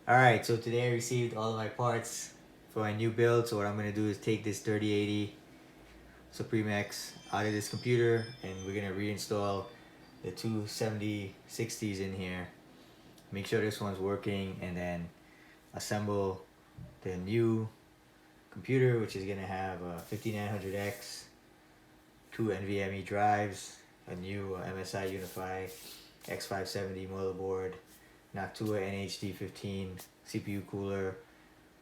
Alright, so today I received all of my parts for my new build. So what I'm going to do is take this 3080 Suprim X out of this computer and we're going to reinstall the two 7060s in here. Make sure this one's working and then assemble the new computer, which is going to have a 5900X, two NVMe drives, a new MSI Unify X570 motherboard, Noctua NH-D15 CPU cooler,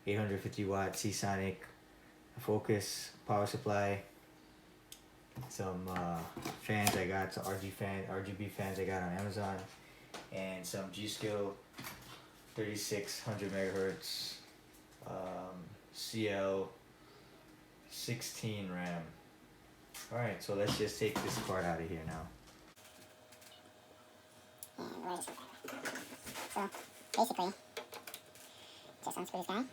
850 watt SeaSonic focus power supply, some fans I got, some RGB fans I got on Amazon, and some G.Skill 3600 MHz CL16 RAM. Alright, so let's just take this part out of here now. So basically, just unscrew this guy.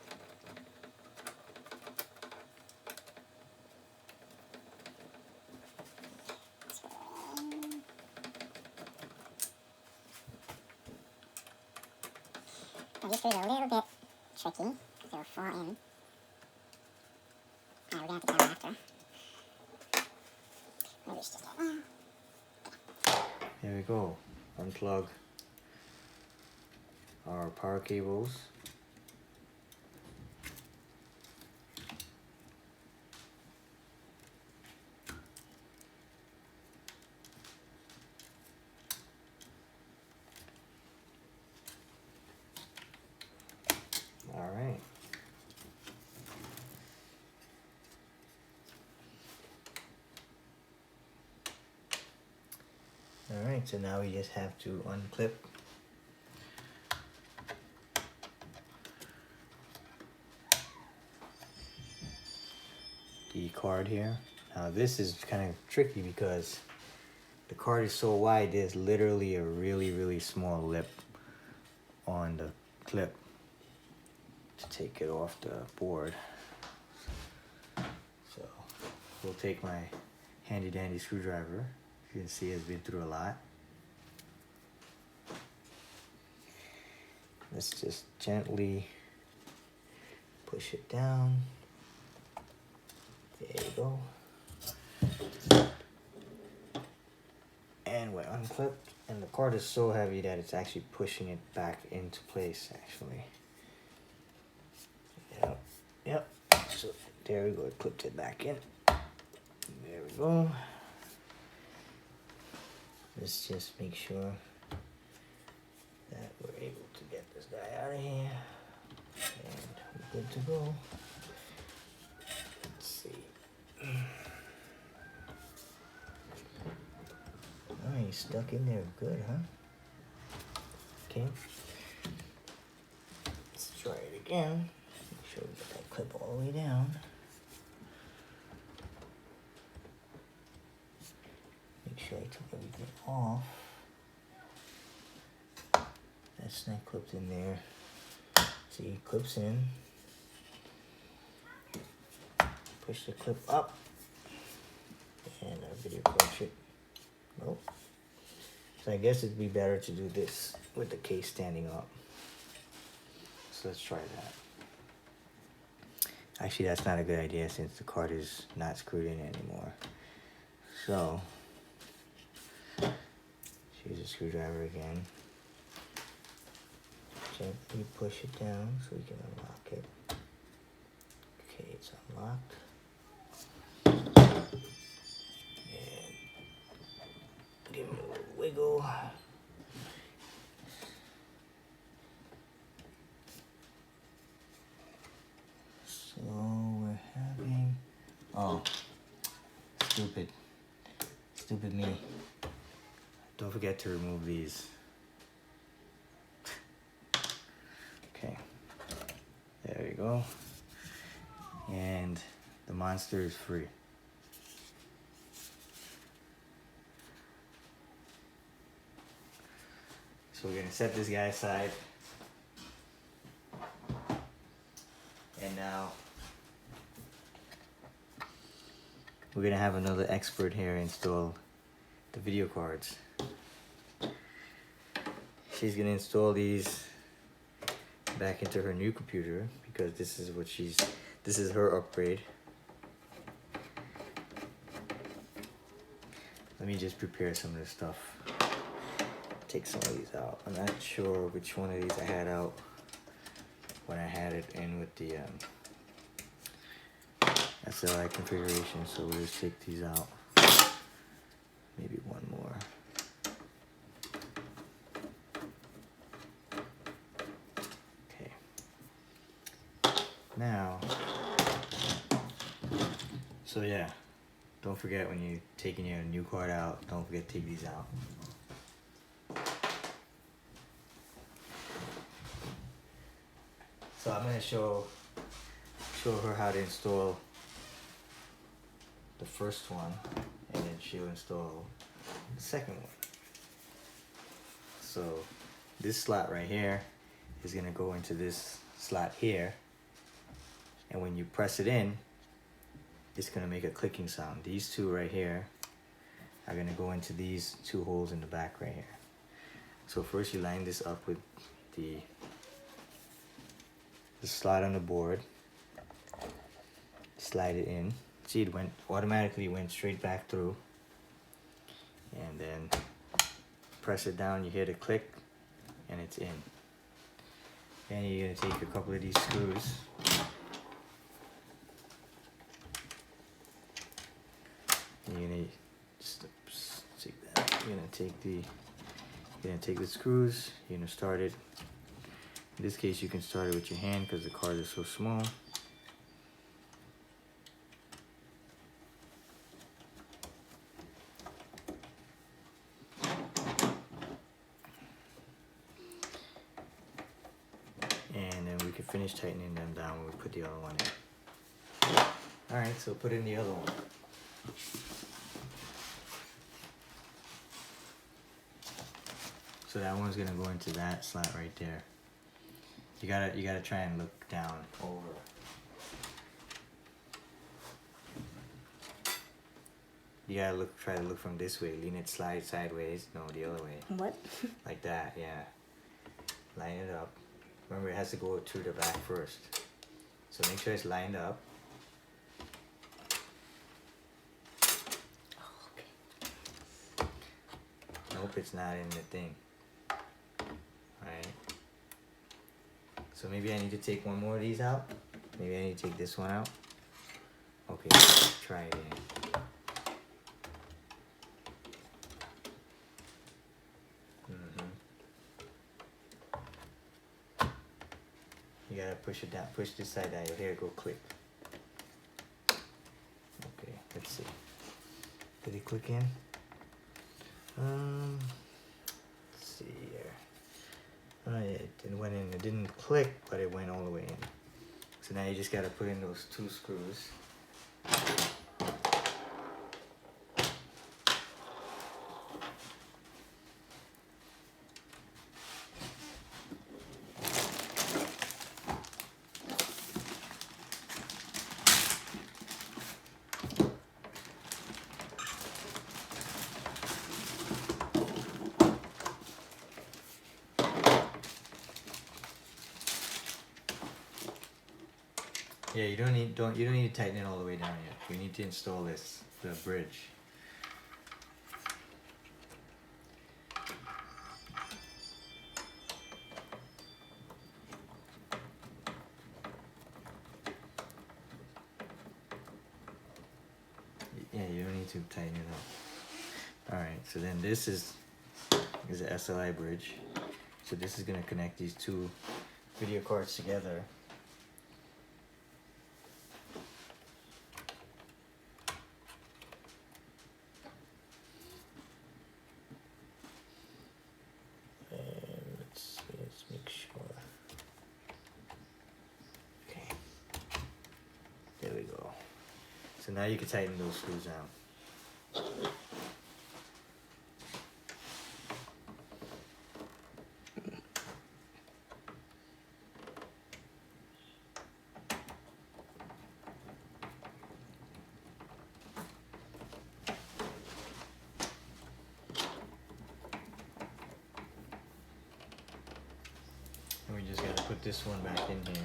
Now these screws are a little bit tricky because they'll fall in. We're gonna have to get them after. Maybe we should just get Here we go. Unplug our power cables. All right. All right, so now we just have to unclip the card here. Now this is kind of tricky because the card is so wide, there's literally a really small lip on the clip to take it off the board. So we'll take my handy dandy screwdriver. You can see it's been through a lot. Let's just gently push it down. There you go. And we're unclipped, and the cord is so heavy that it's actually pushing it back into place actually. Yep. So there we go, it clipped it back in. There we go. Let's just make sure that we're able to get this guy out of here. And we're good to go. Let's see. Oh, he's stuck in there good, huh? Okay. Let's try it again. Make sure we get that clip all the way down. Make sure I took everything off. That's not clipped in there. See, it clips in. Push the clip up. And our video card should. Nope. So I guess it'd be better to do this with the case standing up. So let's try that. Actually, that's not a good idea since the card is not screwed in anymore. So use a screwdriver again. Gently push it down so we can unlock it. Okay, it's unlocked. And give it a little wiggle. So we're having... Oh, stupid me. Don't forget to remove these. Okay, there you go. And the monster is free. So we're gonna set this guy aside. And now we're gonna have another expert here install the video cards. She's gonna install these back into her new computer because this is her upgrade. Let me just prepare some of this stuff. Take some of these out. I'm not sure which one of these I had out when I had it in with the SLI configuration, so we'll just take these out. Maybe one more. Okay. Now, so yeah, don't forget when you're taking your new card out, don't forget to take these out. So I'm going to show her how to install the first one, and then she'll install the second one. So this slot right here is going to go into this slot here, and when you press it in, it's going to make a clicking sound. These two right here are going to go into these two holes in the back right here. So first you line this up with the slot on the board, slide it in. See, it automatically went straight back through, and then press it down, you hear the click, and it's in. Then you're going to take a couple of these screws, and you're going to just take that. You're going to take the screws, you're going to start it. In this case, you can start it with your hand because the cards are so small. And then we can finish tightening them down when we put the other one in. Alright, so put in the other one. So that one's gonna go into that slot right there. You gotta try and look down over. You gotta try to look from this way. Lean it, slide sideways. No, the other way. What? Like that, yeah. Line it up. Remember, it has to go to the back first. So make sure it's lined up. Oh, okay. Nope, it's not in the thing. Alright. So maybe I need to take one more of these out. Maybe I need to take this one out. Okay, try it again. You gotta push it down, push this side down, you'll hear it go click. Okay, let's see. Did it click in? Let's see here. It went in, it didn't click, but it went all the way in. So now you just gotta put in those two screws. Yeah, you don't need to tighten it all the way down yet. We need to install the bridge. Yeah, you don't need to tighten it up. Alright, so then this is the SLI bridge. So this is gonna connect these two video cards together. Let's make sure. Okay. There we go. So now you can tighten those screws down. just gotta put this one back in here.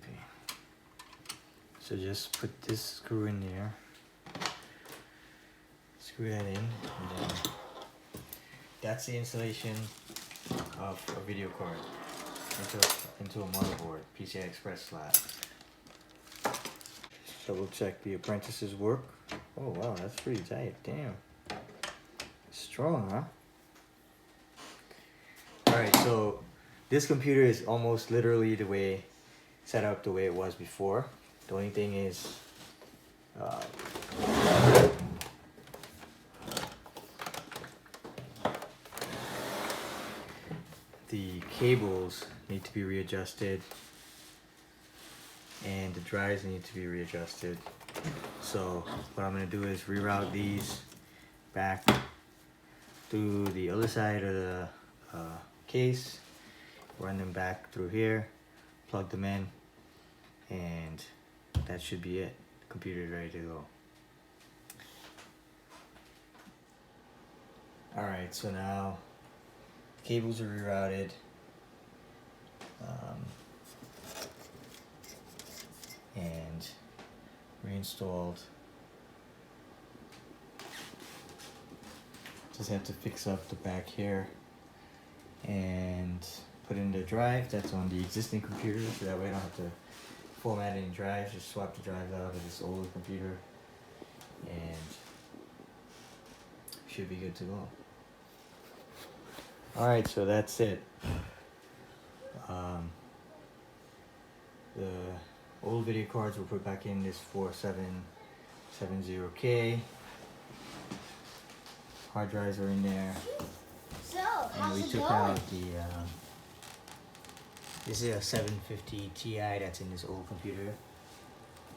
Okay. So just put this screw in there. Screw that in, and then that's the installation of a video card into a motherboard, PCI Express slot. Double check the apprentices work. Oh wow, that's pretty tight. Damn. Strong, huh? Alright, so this computer is almost literally the way set up the way it was before. The only thing is the cables need to be readjusted and the drives need to be readjusted. So what I'm going to do is reroute these back to the other side of the case, run them back through here, plug them in, and that should be it. The computer is ready to go. Alright, so now cables are rerouted. And reinstalled. Just have to fix up the back here and put in the drive that's on the existing computer, so that way I don't have to format any drives. Just swap the drives out of this old computer and should be good to go. Alright, so that's it. The old video cards were put back in this 4770K. Hard drives are in there. So, And we took out the, this is a 750 Ti that's in this old computer.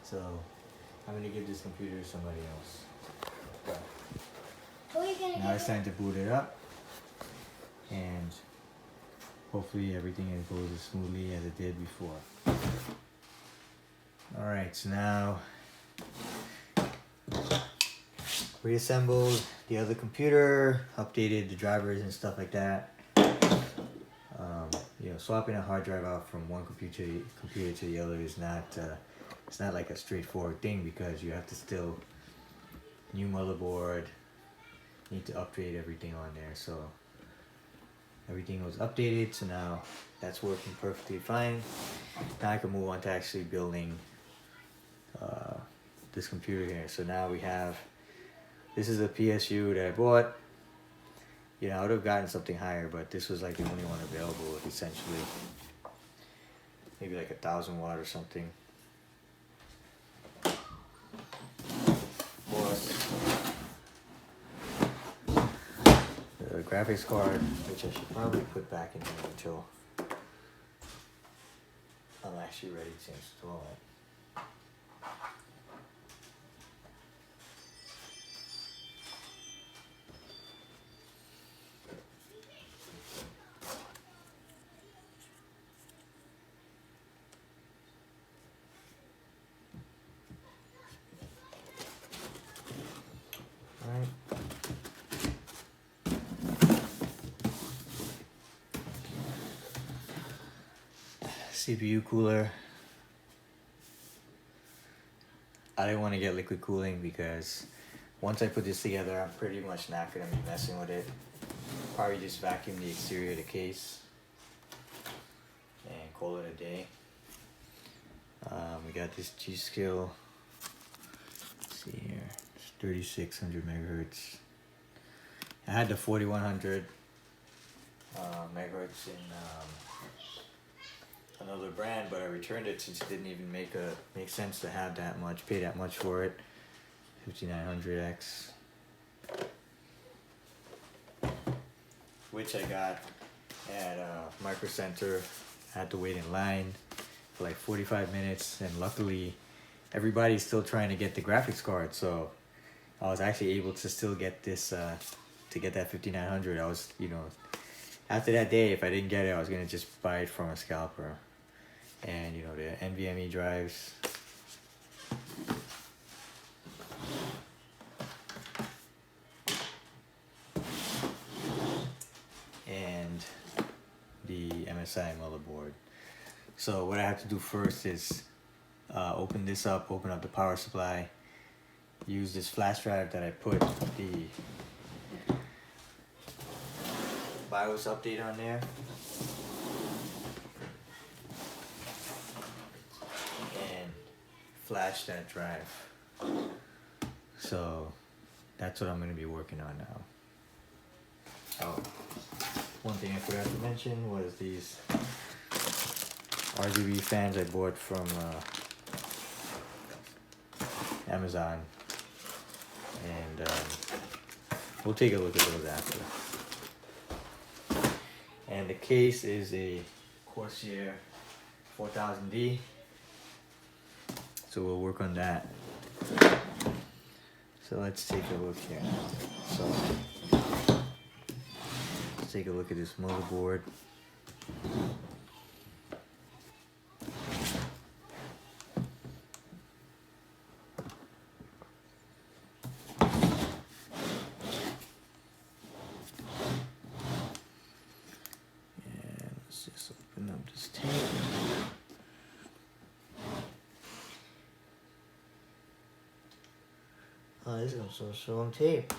So, I'm going to give this computer to somebody else. Now it's time to boot it up. And hopefully everything goes as smoothly as it did before. Alright, so now reassembled the other computer, updated the drivers and stuff like that. You know, swapping a hard drive out from one computer to the other is not it's not like a straightforward thing, because you have to still new motherboard, need to upgrade everything on there. So everything was updated, so now that's working perfectly fine. Now I can move on to actually building this computer here. So now we have, this is a PSU that I bought. You know, I would have gotten something higher, but this was like the only one available, essentially. Maybe like 1,000 watt or something. Plus the graphics card, which I should probably put back in here until I'm actually ready to install it. Alright. CPU cooler. I didn't want to get liquid cooling because once I put this together, I'm pretty much not going to be messing with it. Probably just vacuum the exterior of the case and call it a day. We got this G.Skill. Let's see here. It's 3600 megahertz. I had the 4100 megahertz in another brand, but I returned it since it didn't even make sense to have that much, pay that much for it. 5900x, which I got at Microcenter. I had to wait in line for like 45 minutes, and luckily everybody's still trying to get the graphics card, so I was actually able to still get this to get that 5900. I was, you know, after that day, if I didn't get it, I was gonna just buy it from a scalper. And you know, the NVMe drives. And the MSI motherboard. So what I have to do first is open this up, open up the power supply, use this flash drive that I put the BIOS update on there, and flash that drive. So that's what I'm going to be working on now. Oh, one thing I forgot to mention was these RGB fans I bought from Amazon, and we'll take a look at those after. And the case is a Corsair 4000D, so we'll work on that. So let's take a look here now. So let's take a look at this motherboard. Open up this tape. Oh, this is some strong tape.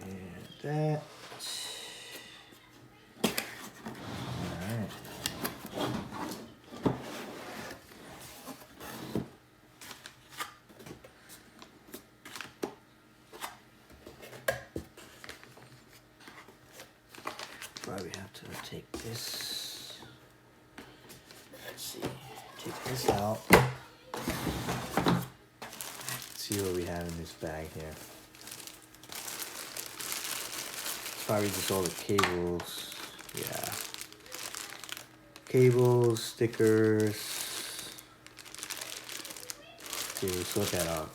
And that. Probably have to take this, let's see, take this out. Let's see what we have in this bag here. Probably just all the cables, yeah. Cables, stickers. Okay, we'll sort that out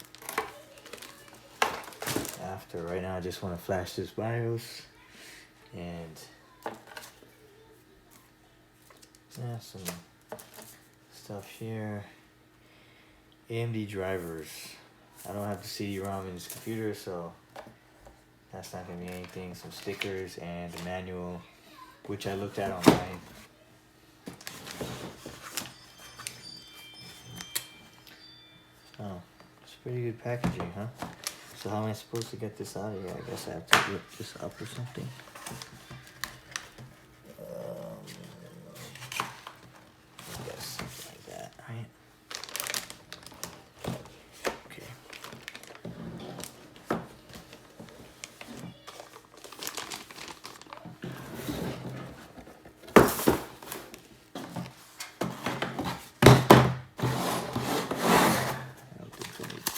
after. Right now I just want to flash this BIOS, and yeah, some stuff here. AMD drivers. I don't have the CD-ROM in this computer, so that's not gonna be anything. Some stickers and a manual, which I looked at online. Oh, it's pretty good packaging, huh? So how am I supposed to get this out of here? I guess I have to rip this up or something.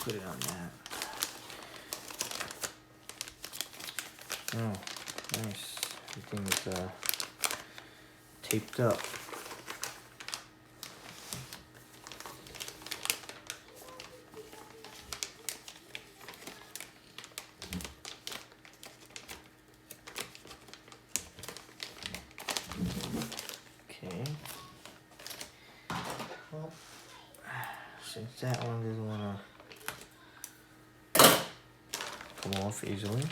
Put it on that. Oh, nice. Everything is taped up. Okay. Well, since that one doesn't want to come off easily.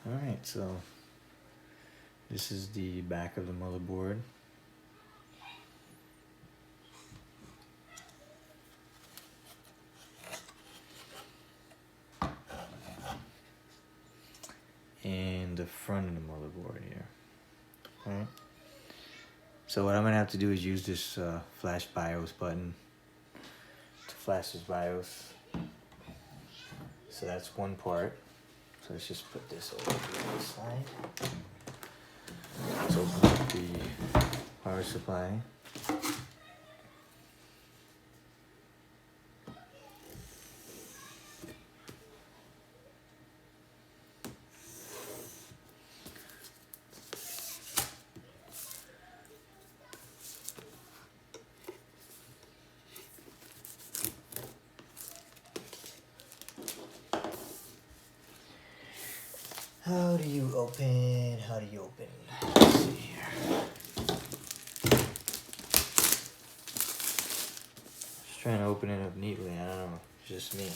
Alright, so this is the back of the motherboard. And the front of the motherboard here. Alright. So what I'm going to have to do is use this flash BIOS button to flash this BIOS. So that's one part. So let's just put this over to the side. Let's open up the power supply. How do you open? How do you open? Let's see here. Just trying to open it up neatly. I don't know. It's just me.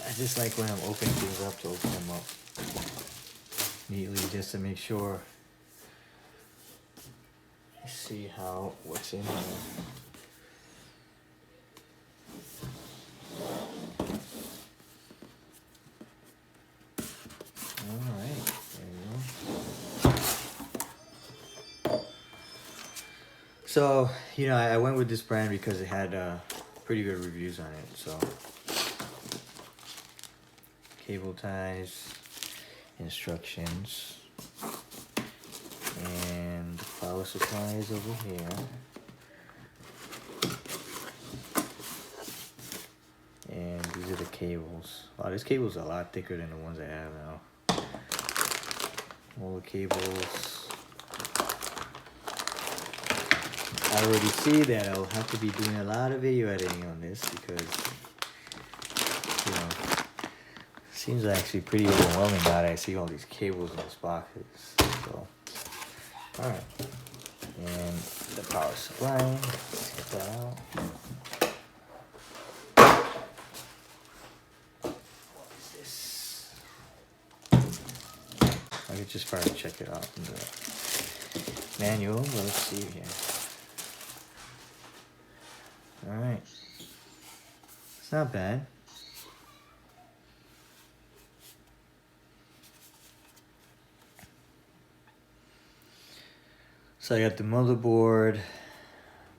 I just like when I'm opening things up to open them up neatly just to make sure I see how what's in here. Alright, there you go. So, you know, I went with this brand because it had pretty good reviews on it. So, cable ties, instructions, and the power supply is over here. And these are the cables. Wow, this cable's a lot thicker than the ones I have now. All the cables. I already see that I'll have to be doing a lot of video editing on this because, you know, it seems actually pretty overwhelming now that I see all these cables in these boxes. So, alright. And the power supply. Let's get that out. I could just probably check it out in the manual, but let's see here. Alright. It's not bad. So I got the motherboard,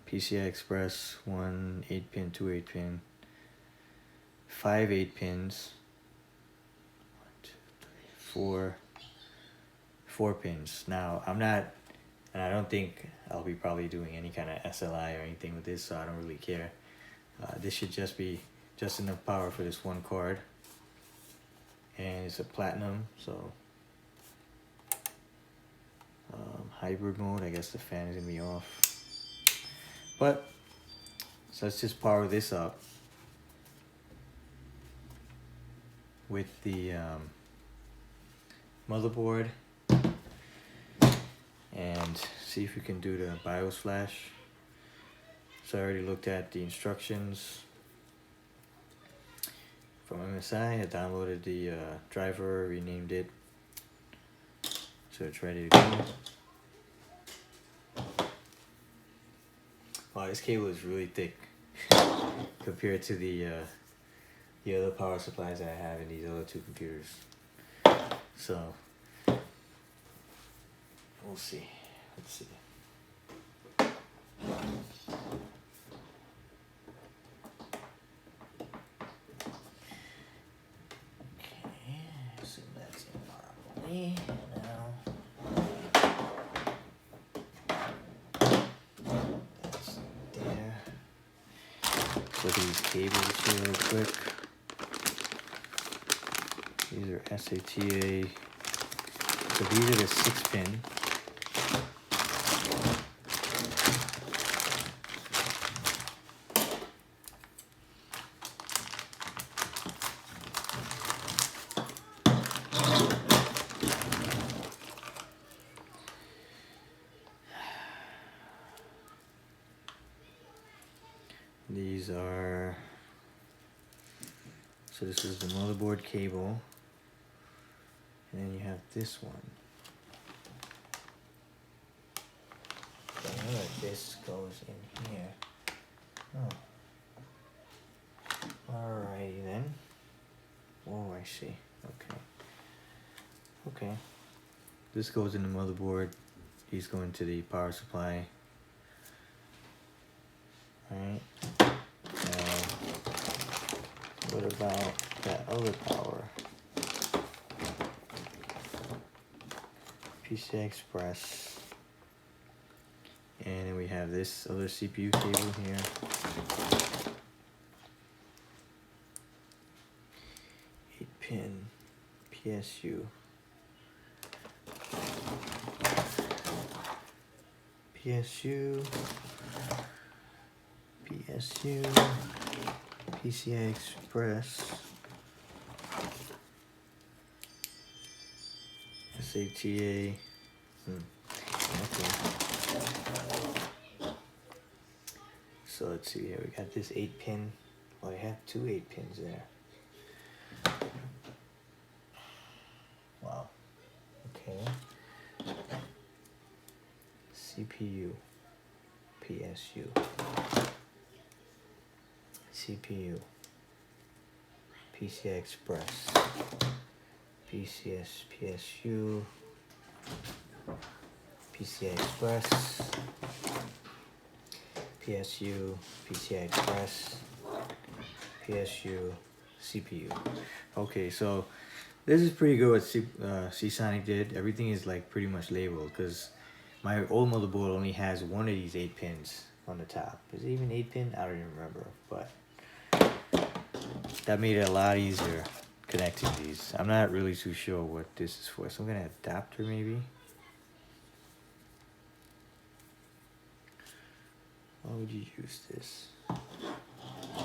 PCI Express, 1 8-pin, 2 8-pin, 5 8-pins, 4 pins. Now, I'm not, and I don't think I'll be probably doing any kind of SLI or anything with this, so I don't really care. This should just be just enough power for this one card. And it's a platinum, so hybrid mode, I guess the fan is gonna be off. But, so let's just power this up with the motherboard and see if we can do the BIOS flash. So I already looked at the instructions from MSI. I downloaded the driver, renamed it, so it's ready to go. Wow, this cable is really thick compared to the other power supplies that I have in these other two computers. So we'll see. Let's see. Okay, assume that's in properly. Now that's there. So these cables here real quick. These are SATA. So these are the 6-pin. These are, so this is the motherboard cable, and then you have this one. I know that this goes in here. Oh. Alrighty then. Oh, I see. Okay. Okay. This goes in the motherboard. These go into the power supply. Alright. Now, what about that other power? PCI Express. And then we have this other CPU cable here. Pin PSU. PSU. PCI Express. SATA. Okay. So let's see here. We got this 8-pin. Well, I have two 8-pins there. Wow. Okay. CPU. PSU. CPU. PCI Express. PCS, PSU. PCI Express. PSU, PCI Express. PSU, CPU. Okay, so this is pretty good what SeaSonic did. Everything is like pretty much labeled because my old motherboard only has one of these 8 pins on the top. Is it even 8-pin? I don't even remember, but that made it a lot easier connecting these. I'm not really too sure what this is for. Some kind of adapter maybe? Why would you use this?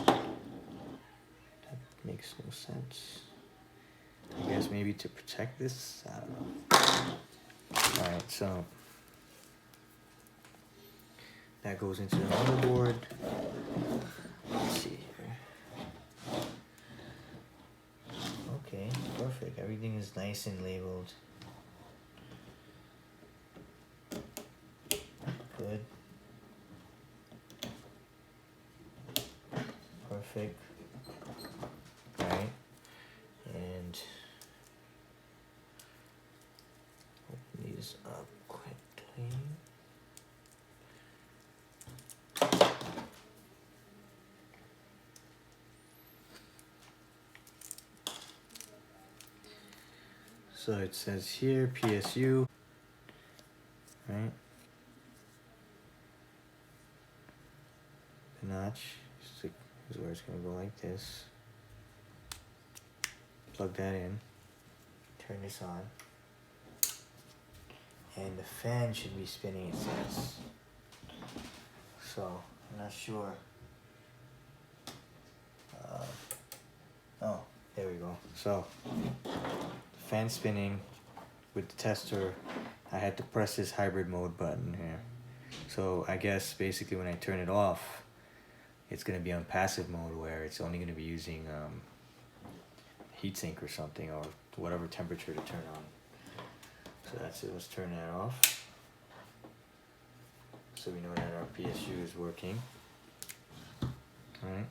That makes no sense. I guess maybe to protect this? I don't know. Alright, so that goes into the motherboard. Let's see here. Okay, perfect. Everything is nice and labeled. Good. Perfect. Right. And open these up quickly. So it says here PSU, right? The notch is where it's gonna go like this. Plug that in. Turn this on. And the fan should be spinning, it says. So, I'm not sure. Oh, there we go. So, fan spinning with the tester. I had to press this hybrid mode button here. So, I guess basically when I turn it off, it's going to be on passive mode where it's only going to be using heatsink or something, or whatever temperature to turn on. So that's it. Let's turn that off. So we know that our PSU is working. Alright.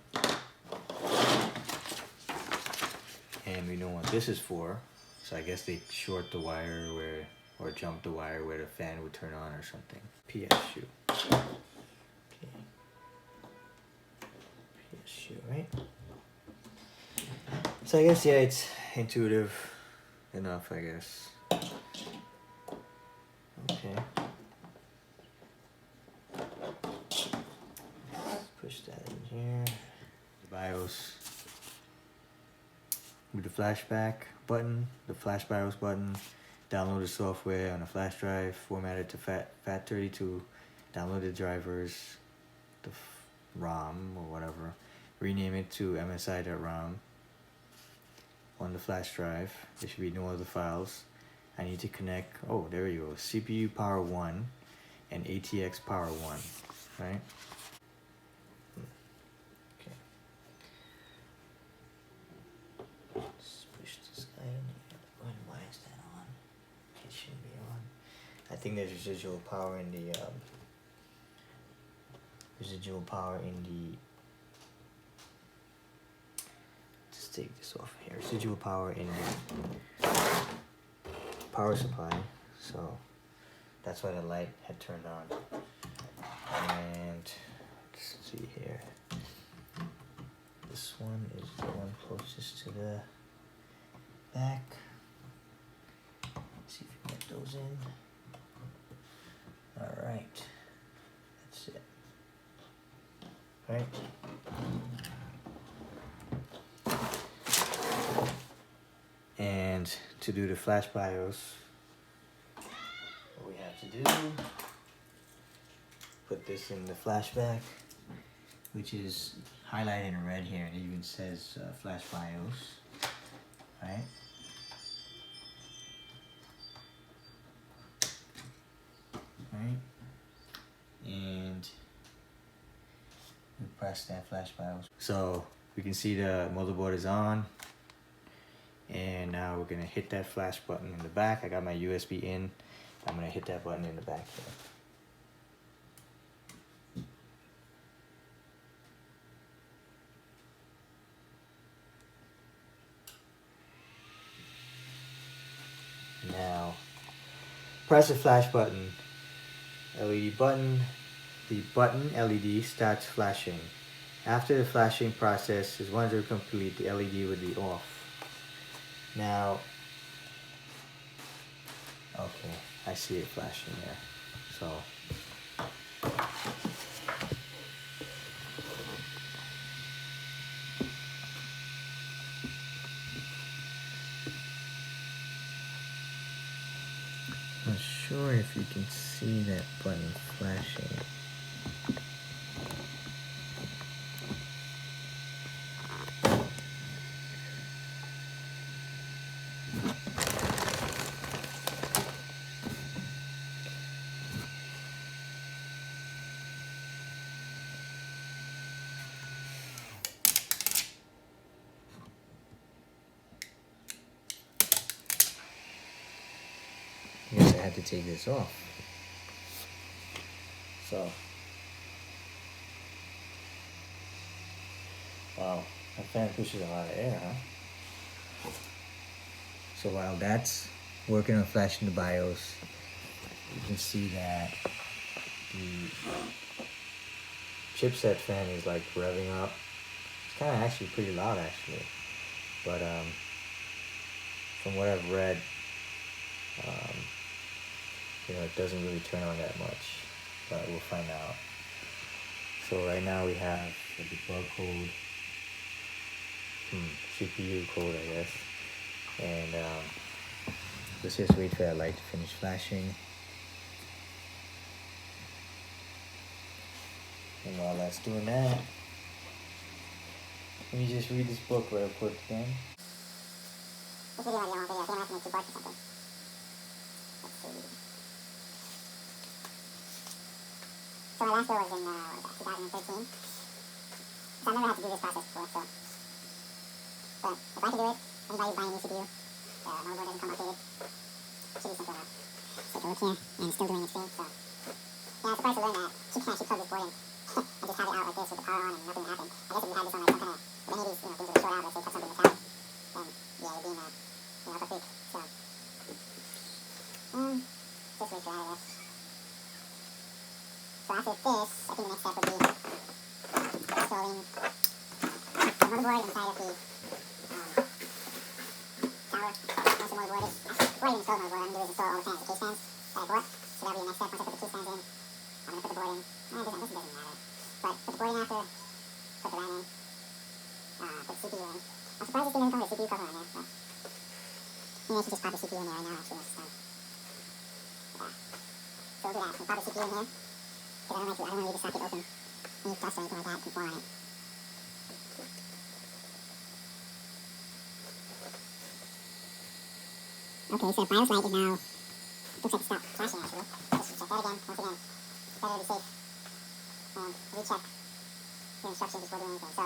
And we know what this is for. So I guess they short the wire where, or jump the wire where the fan would turn on or something. PSU. PSU, right? So I guess, yeah, it's intuitive enough, I guess. Okay. Let's push that in here. The BIOS with the flashback button, the flash BIOS button. Download the software on a flash drive, format it to FAT32. Download the drivers, the ROM or whatever. Rename it to MSI.ROM. On the flash drive, there should be no other files. I need to connect, oh, there you go, CPU power 1 and ATX power 1, right? Okay. Let's push this guy in here. Why is that on? It shouldn't be on. I think there's residual power in the, take this off here. Residual power in the power supply, so that's why the light had turned on. And let's see here. This one is the one closest to the back. Let's see if we can get those in. All right, that's it. Right. And to do the flash BIOS, what we have to do, put this in the flashback, which is highlighted in red here, and it even says flash BIOS, right? Alright. And we press that flash BIOS. So we can see the motherboard is on. And now we're gonna hit that flash button in the back. I got my USB in. I'm gonna hit that button in the back here. Now, press the flash button. LED button. The button LED starts flashing. After the flashing process is 100 complete, the LED would be off. Now, okay, I see it flashing there. So, not sure if you can see that button flashing. I guess I had to take this off. So, wow, that fan pushes a lot of air, huh? So while that's working on flashing the BIOS, you can see that the chipset fan is like revving up. It's kind of actually pretty loud actually, but from what I've read, you know, it doesn't really turn on that much, but we'll find out. So right now we have the debug code, CPU code I guess, and let's just wait for that light to finish flashing. And while that's doing that, let me just read this book real quick again. This video might be a long video. I think I'm gonna have to make 2 parts or something. Let's see. So my last bill was in 2013. So I've never had to do this process before, so. But if I can do it, anybody who's buying a new CPU, the motherboard doesn't come updated. It should be simple enough. Take a look here, and it's still doing its thing, so. Yeah, I'm surprised to learn that you can actually plug this board in and just have it out like this with the power on and nothing will happen. I guess if you had this on like some kind of, if any of these, you know, things would short out, let's say touch something metallic, then yeah, you'd be in a, you know, up a creek, so. Just wait for that, I guess. So after this, I think the next step would be installing the motherboard inside of the tower. Once the motherboard is, before I even install the motherboard, I'm going to do is install all the fans, the case fans that I bought. So that'll be the next step. Once I put the case fans in, I'm going to put the board in. This doesn't matter. But put the board in after, put the RAM in, put the CPU in. I'm surprised this didn't come with a CPU cover on there, so. Maybe I should just pop the CPU in there right now, actually, once it's done. Yeah. So we'll do that. We'll pop the CPU in here. Because I don't want to leave the socket open. Any dust or anything like that can form on it. Okay, so BIOS light is now, looks like it stopped flashing actually. Let's check that again, once again. It's better to be safe. And recheck your instructions before doing anything, so.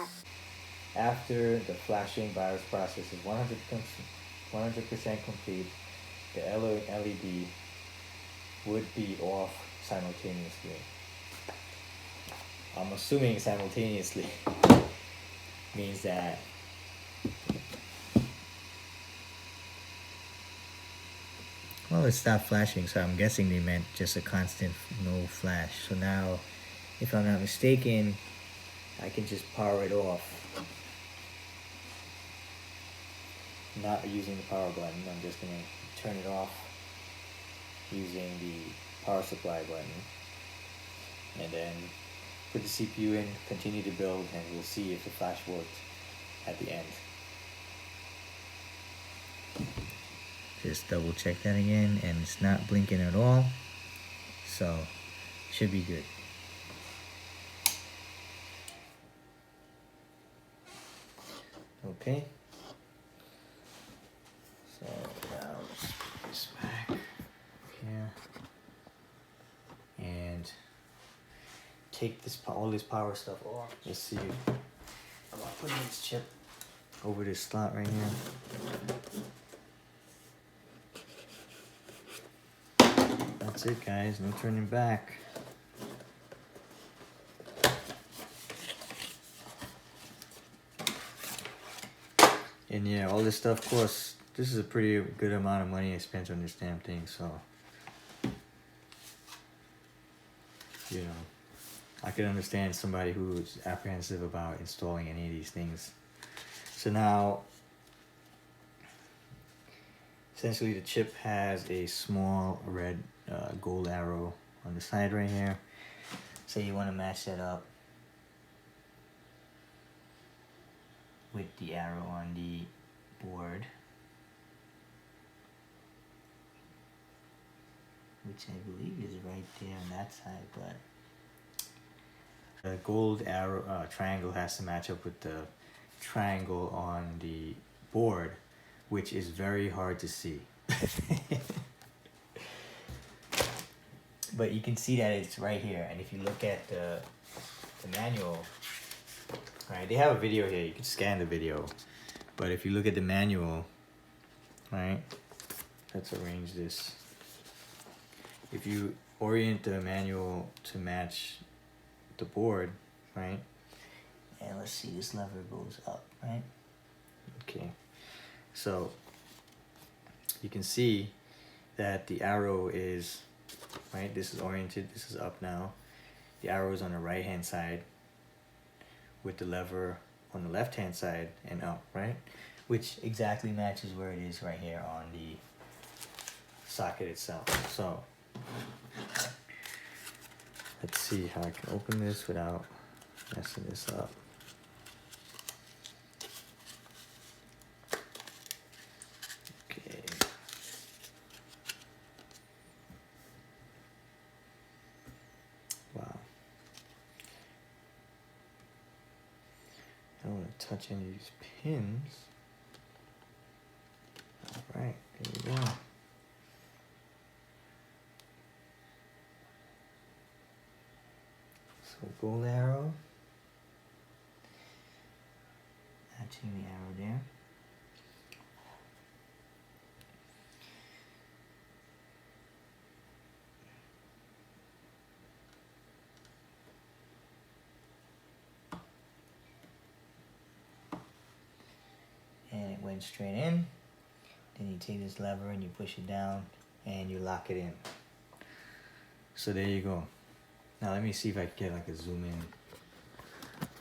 After the flashing BIOS process is 100% complete, the LED would be off simultaneously. I'm assuming simultaneously means that well, it stopped flashing, so I'm guessing they meant just a constant no flash. So now, if I'm not mistaken, I can just power it off, not using the power button. I'm just going to turn it off using the power supply button, and then put the CPU in, continue to build, and we'll see if the flash worked at the end. Just double check that again, and it's not blinking at all, so should be good. Okay, so now let's put this back here, take this all this power stuff off. Let's see. I'm gonna put this chip over this slot right here. That's it, guys. No turning back. And yeah, all this stuff, of course, this is a pretty good amount of money I spent on this damn thing, so, you know, I could understand somebody who's apprehensive about installing any of these things. So now, essentially the chip has a small red gold arrow on the side right here. So you want to match that up with the arrow on the board, which I believe is right there on that side, but the gold arrow triangle has to match up with the triangle on the board, which is very hard to see. But you can see that it's right here, and if you look at the manual, right, they have a video here, you can scan the video, but if you look at the manual, right, let's arrange this. If you orient the manual to match the board, right, and let's see, this lever goes up, right, okay, so you can see that the arrow is, right, this is oriented, this is up now, the arrow is on the right hand side with the lever on the left hand side and up, right, which exactly matches where it is right here on the socket itself. So let's see how I can open this without messing this up. Okay. Wow. I don't want to touch any of these pins. All right, there we go. So gold arrow, matching the arrow there. And it went straight in. Then you take this lever and you push it down and you lock it in. So there you go. Now let me see if I can get like a zoom in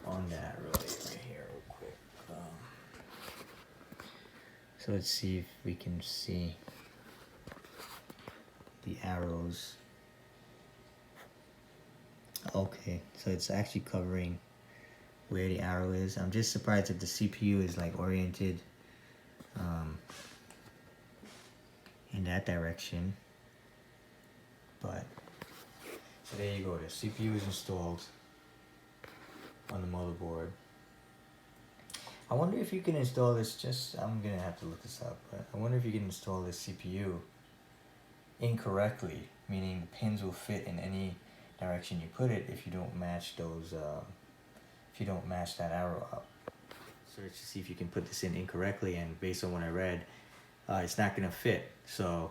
on that right here real quick. So let's see if we can see the arrows. Okay, so it's actually covering where the arrow is. I'm just surprised that the CPU is like oriented in that direction, but so there you go, the CPU is installed on the motherboard. I wonder if you can install this, I'm gonna have to look this up, but I wonder if you can install this CPU incorrectly, meaning the pins will fit in any direction you put it if you don't match those, if you don't match that arrow up. So let's just see if you can put this in incorrectly, and based on what I read, it's not gonna fit. So,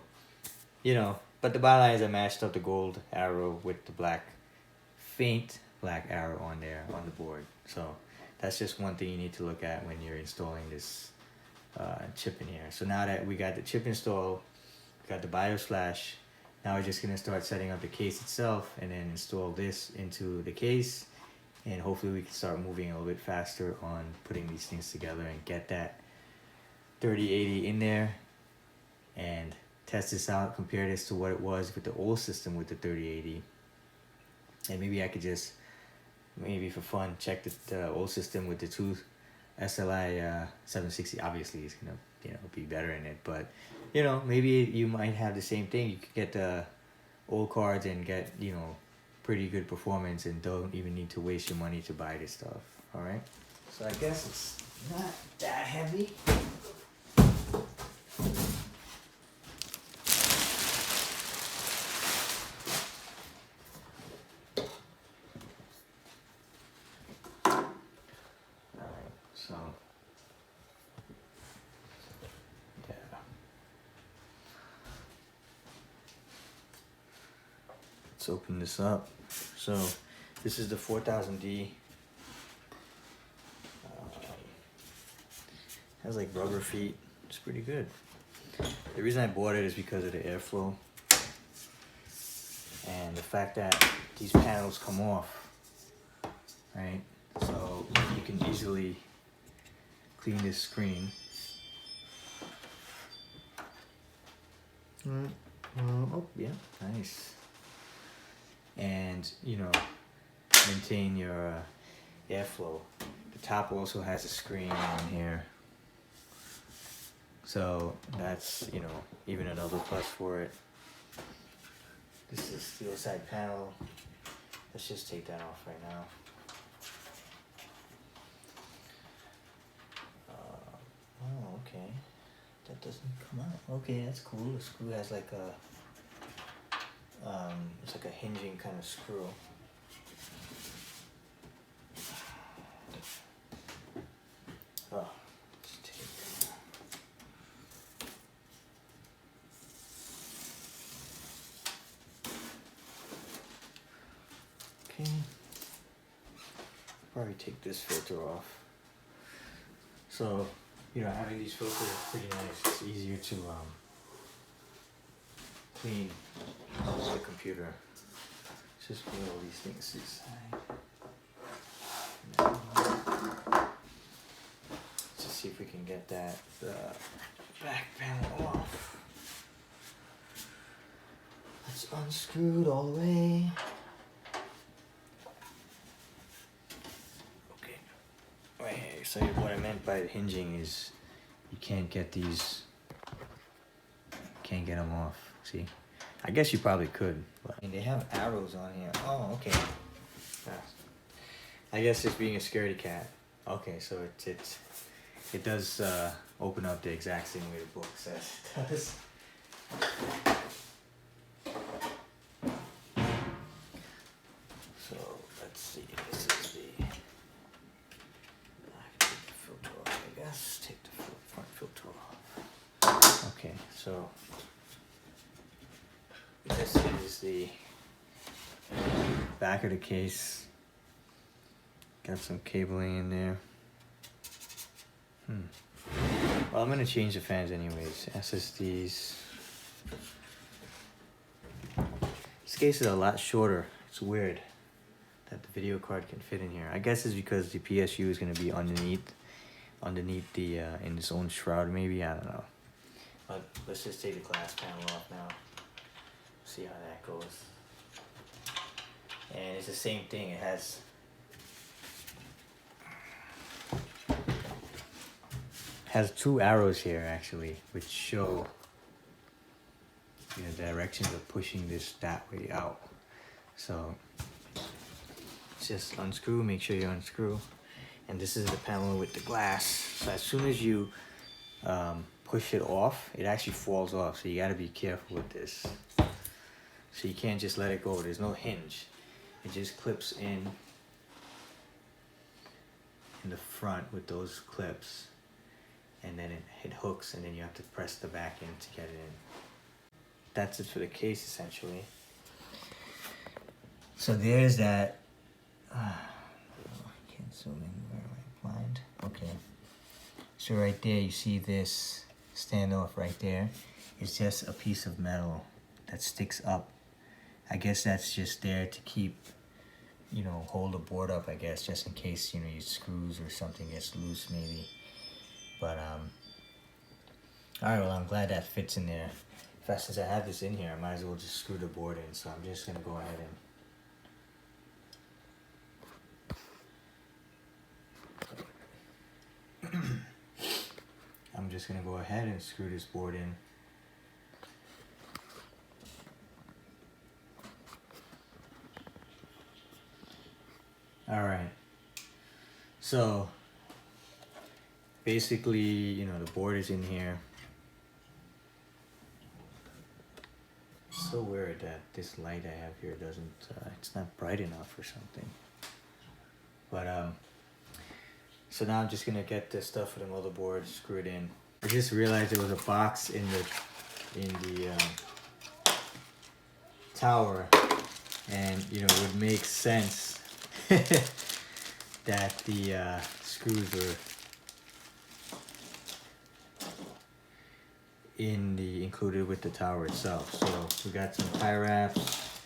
you know, but the bottom line is I matched up the gold arrow with the black, faint black arrow on there on the board. So that's just one thing you need to look at when you're installing this chip in here. So now that we got the chip installed, we got the BIOS flash, now we're just gonna start setting up the case itself and then install this into the case, and hopefully we can start moving a little bit faster on putting these things together and get that 3080 in there and test this out, compare this to what it was with the old system with the 3080. And maybe I could just, maybe for fun, check the old system with the two SLI 760. Obviously it's gonna, you know, be better in it, but you know, maybe you might have the same thing. You could get the old cards and get, you know, pretty good performance and don't even need to waste your money to buy this stuff. All right, so I guess it's not that heavy. let's open this up. So this is the 4000D. Has like rubber feet. It's pretty good. The reason I bought it is because of the airflow and the fact that these panels come off, right? So you can easily clean this screen. Oh yeah, nice. And you know, maintain your airflow. The top also has a screen on here, so that's, you know, even another plus for it. This is steel side panel. Let's just take that off right now. Oh, okay. That doesn't come out. Okay, that's cool. The screw has like a it's like a hinging kind of screw. Oh, let's take it. Okay. Probably take this filter off. So, you know, having these filters is pretty nice. It's easier to clean the computer. Let's just put all these things aside. Let's just see if we can get that back panel off. Let's unscrew it all the way. Okay. Right, so what I meant by the hinging is you can't get these, can't get them off. See, I guess you probably could, but I mean, they have arrows on here. Oh, okay. I guess it's being a scaredy cat. Okay, so it does open up the exact same way the book says it does. So let's see. This is the. I can take the filter off. I guess take the front filter off. Okay, so. This is the back of the case. Got some cabling in there. Well, I'm gonna change the fans anyways. SSDs. This case is a lot shorter. It's weird that the video card can fit in here. I guess it's because the PSU is gonna be underneath the in its own shroud maybe. I don't know. But let's just take the glass panel off now. See how that goes. And it's the same thing. It has two arrows here actually, which show, you know, directions of pushing this that way out. So just unscrew, make sure you unscrew. And this is the panel with the glass. So as soon as you push it off, it actually falls off. So you gotta be careful with this. So you can't just let it go. There's no hinge. It just clips in the front with those clips, and then it hooks, and then you have to press the back end to get it in. That's it for the case essentially. So there's that. I can't zoom in. Where am I blind? Okay. So right there, you see this standoff right there. It's just a piece of metal that sticks up. I guess that's just there to keep, you know, hold the board up, I guess, just in case, you know, your screws or something gets loose maybe. But, alright, well, I'm glad that fits in there. In fact, since I have this in here, I might as well just screw the board in, so I'm just gonna go ahead and screw this board in. All right, so basically, you know, the board is in here. It's so weird that this light I have here doesn't, it's not bright enough or something. But, so now I'm just gonna get this stuff for the motherboard, screw it in. I just realized there was a box in the tower, And you know, it would make sense that the screws were included with the tower itself. So we got some tie wraps,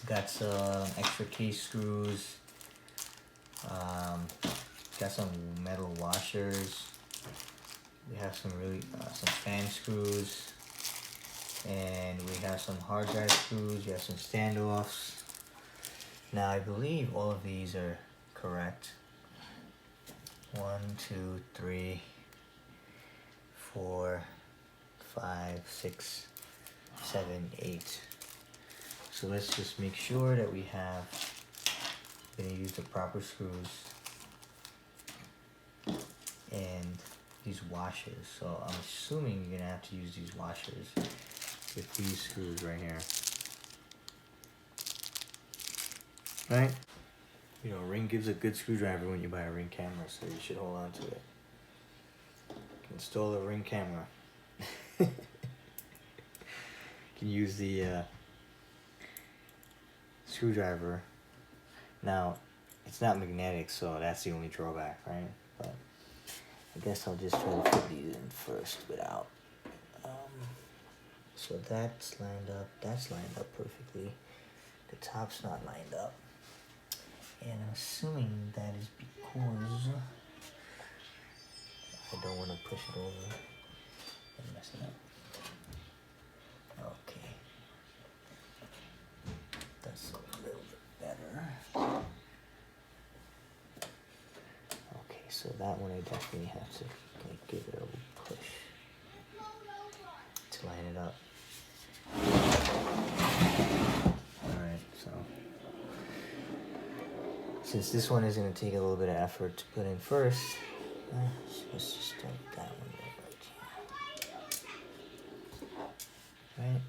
got some extra case screws, got some metal washers. We have some some fan screws, and we have some hard drive screws. We have some standoffs. Now I believe all of these are correct. 1, 2, 3, 4, 5, 6, 7, 8. So let's just make sure that we have, we're gonna use the proper screws and these washers. So I'm assuming you're gonna have to use these washers with these screws right here. Right? You know, Ring gives a good screwdriver when you buy a Ring camera, so you should hold on to it. Install a Ring camera. You can use the screwdriver. Now, it's not magnetic, so that's the only drawback, right? But I guess I'll just try to put these in first without. So that's lined up perfectly. The top's not lined up. And I'm assuming that is because I don't want to push it over and mess it up. Okay. That's a little bit better. Okay, so that one I definitely have to give it a push to line it up. Alright, so since this one is going to take a little bit of effort to put in first, let's just start that one right here. Right?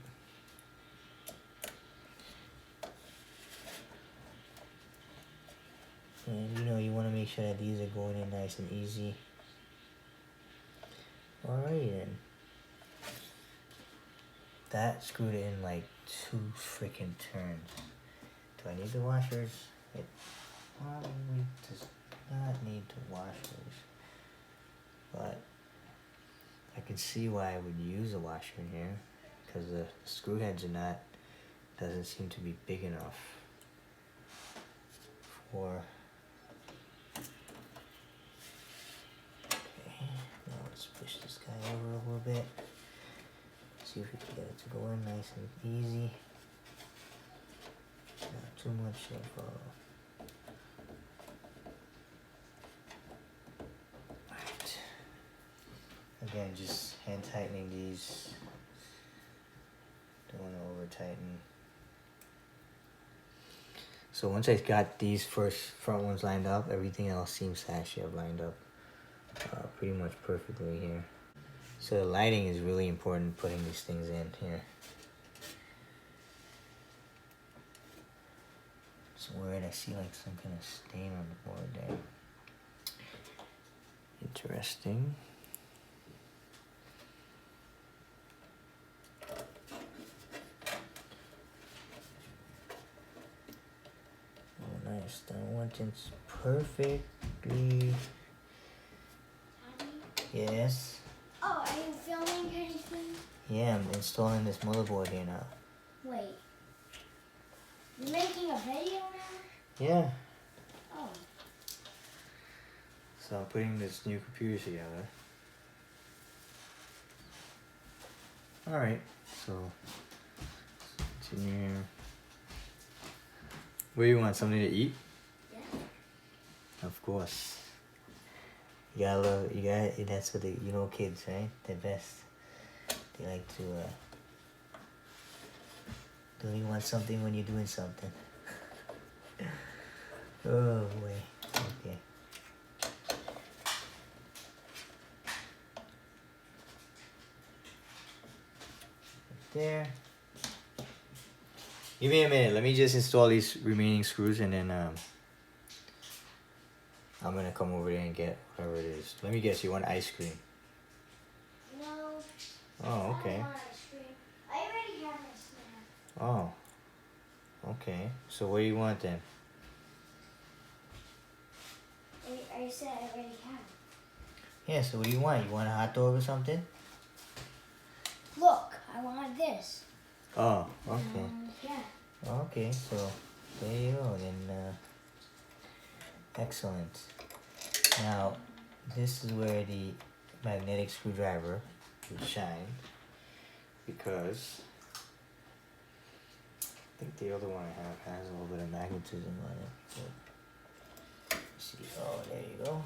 And you know, you want to make sure that these are going in nice and easy. Alrighty then. That screwed in like 2 freaking turns. Do I need the washers? It probably does not need the washers. But I can see why I would use a washer in here, because the screw heads doesn't seem to be big enough for. Okay, now let's push this guy over a little bit. See if we can get it to go in nice and easy. Not too much of Right. Again, just hand tightening these. Don't want to over tighten. So once I got these front ones lined up, everything else seems to actually have lined up pretty much perfectly here. So the lighting is really important, putting these things in here. It's weird, I see like some kind of stain on the board there. Interesting. Oh nice, that one is perfectly. Yes. Oh, are you filming anything? Yeah, I'm installing this motherboard here now. Wait. You're making a video now? Yeah. Oh. So I'm putting this new computer together. Alright, so continue here. What do you want, something to eat? Yeah. Of course. You gotta love it. You got that's what you know, kids, right? They're best. They like to don't you want something when you're doing something? Oh boy. Okay. There. Give me a minute. Let me just install these remaining screws, and then I'm gonna come over there and get whatever it is. Let me guess. You want ice cream? No. Oh, okay. I don't want ice cream. I already have my snack. Oh. Okay, so what do you want then? I said I already have. Yeah, so what do you want? You want a hot dog or something? Look, I want this. Oh, okay. Yeah. Okay, so there you go then. Excellent. Now, this is where the magnetic screwdriver would shine, because I think the other one I have has a little bit of magnetism on it. So, see, oh, there you go.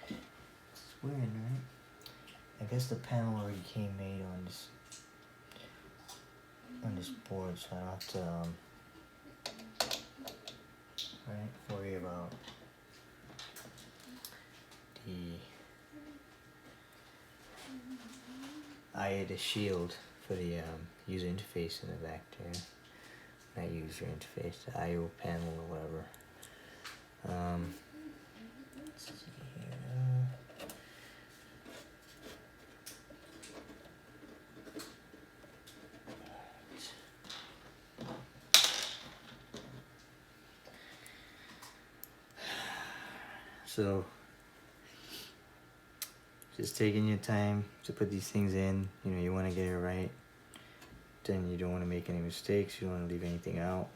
It's weird, right? I guess the panel already came made on this board, so I don't have to worry about the shield for the user interface in the back there. Not user interface, the I/O panel or whatever. Let's see here. So, just taking your time to put these things in. You know, you want to get it right. Then you don't want to make any mistakes. You don't want to leave anything out.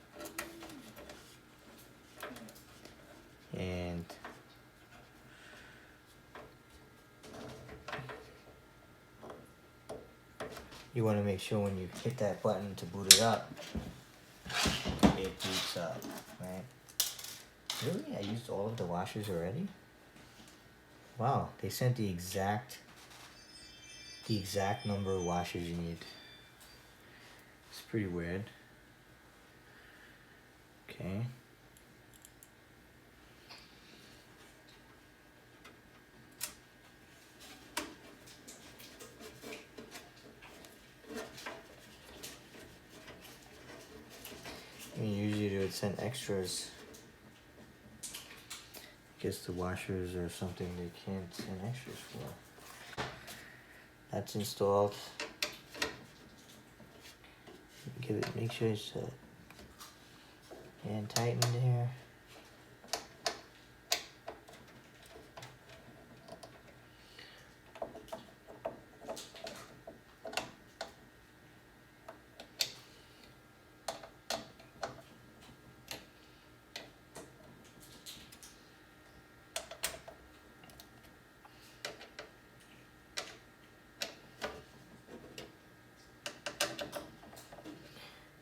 And you want to make sure when you hit that button to boot it up, it boots up, right? Really? I used all of the washers already? Wow, they sent the exact number of washers you need. It's pretty weird. Okay. I mean, usually they would send extras. I guess the washers are something they can't send extras for. That's installed. Make sure it's and tightened here.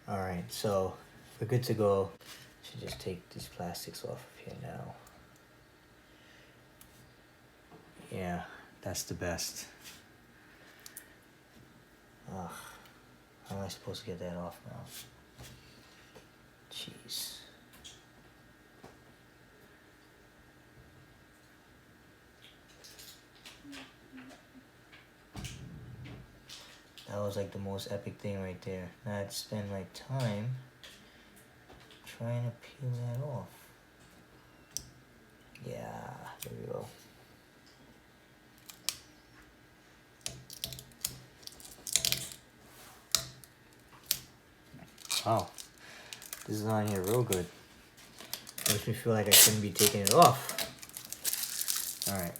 Alright, so we're good to go. Should just take these plastics off of here now. Yeah, that's the best. Ugh, how am I supposed to get that off now? Jeez. That was like the most epic thing right there. Now I had to spend my time trying to peel that off. Yeah, there we go. Wow, this is on here real good. Makes me feel like I shouldn't be taking it off. Alright,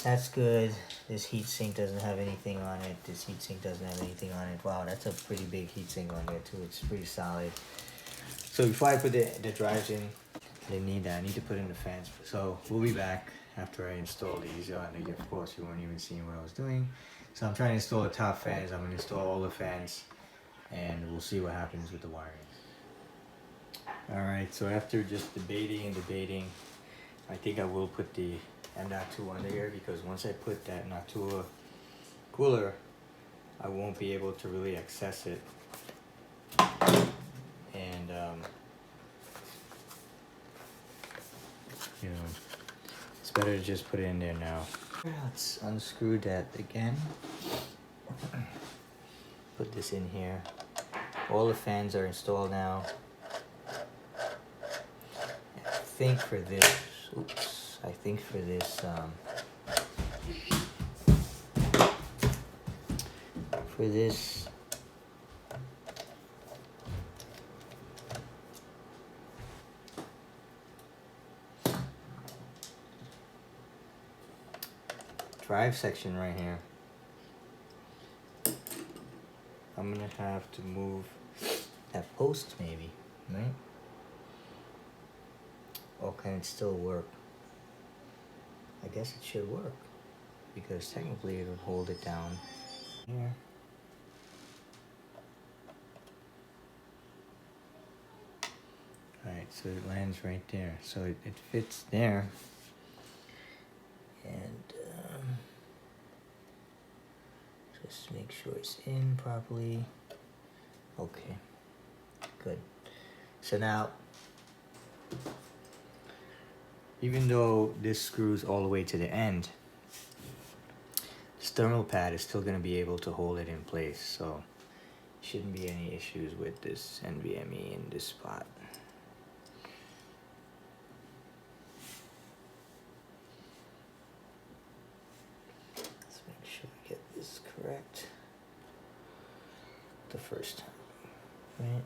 that's good. This heatsink doesn't have anything on it. This heatsink doesn't have anything on it. Wow, that's a pretty big heatsink on there too. It's pretty solid. So before I put the drives in, I didn't need that. I need to put in the fans. So we'll be back after I install these. And of course, you weren't even seeing what I was doing. So I'm trying to install the top fans. I'm going to install all the fans, and we'll see what happens with the wiring. Alright, so after just debating, I think I will put the M.2 under here, because once I put that Noctua cooler, I won't be able to really access it. And you know, it's better to just put it in there now. Let's unscrew that again. Put this in here. All the fans are installed now. I think for this, for this drive section right here, I'm gonna have to move that post maybe, right? Or can it still work? I guess it should work, because technically it'll hold it down here. Alright, so it lands right there. So it fits there. And just make sure it's in properly. Okay, good. So now, even though this screws all the way to the end, this thermal pad is still going to be able to hold it in place. So shouldn't be any issues with this NVMe in this spot. Let's make sure I get this correct the first time, right?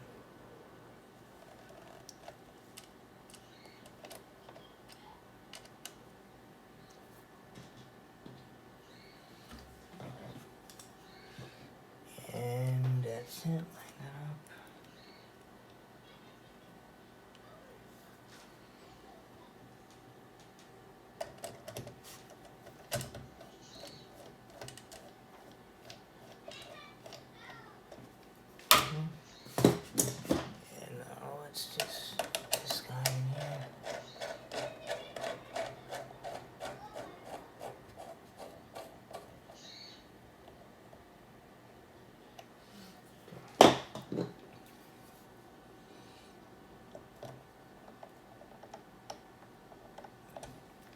And that's it, line that up. And now let's just put this guy in here.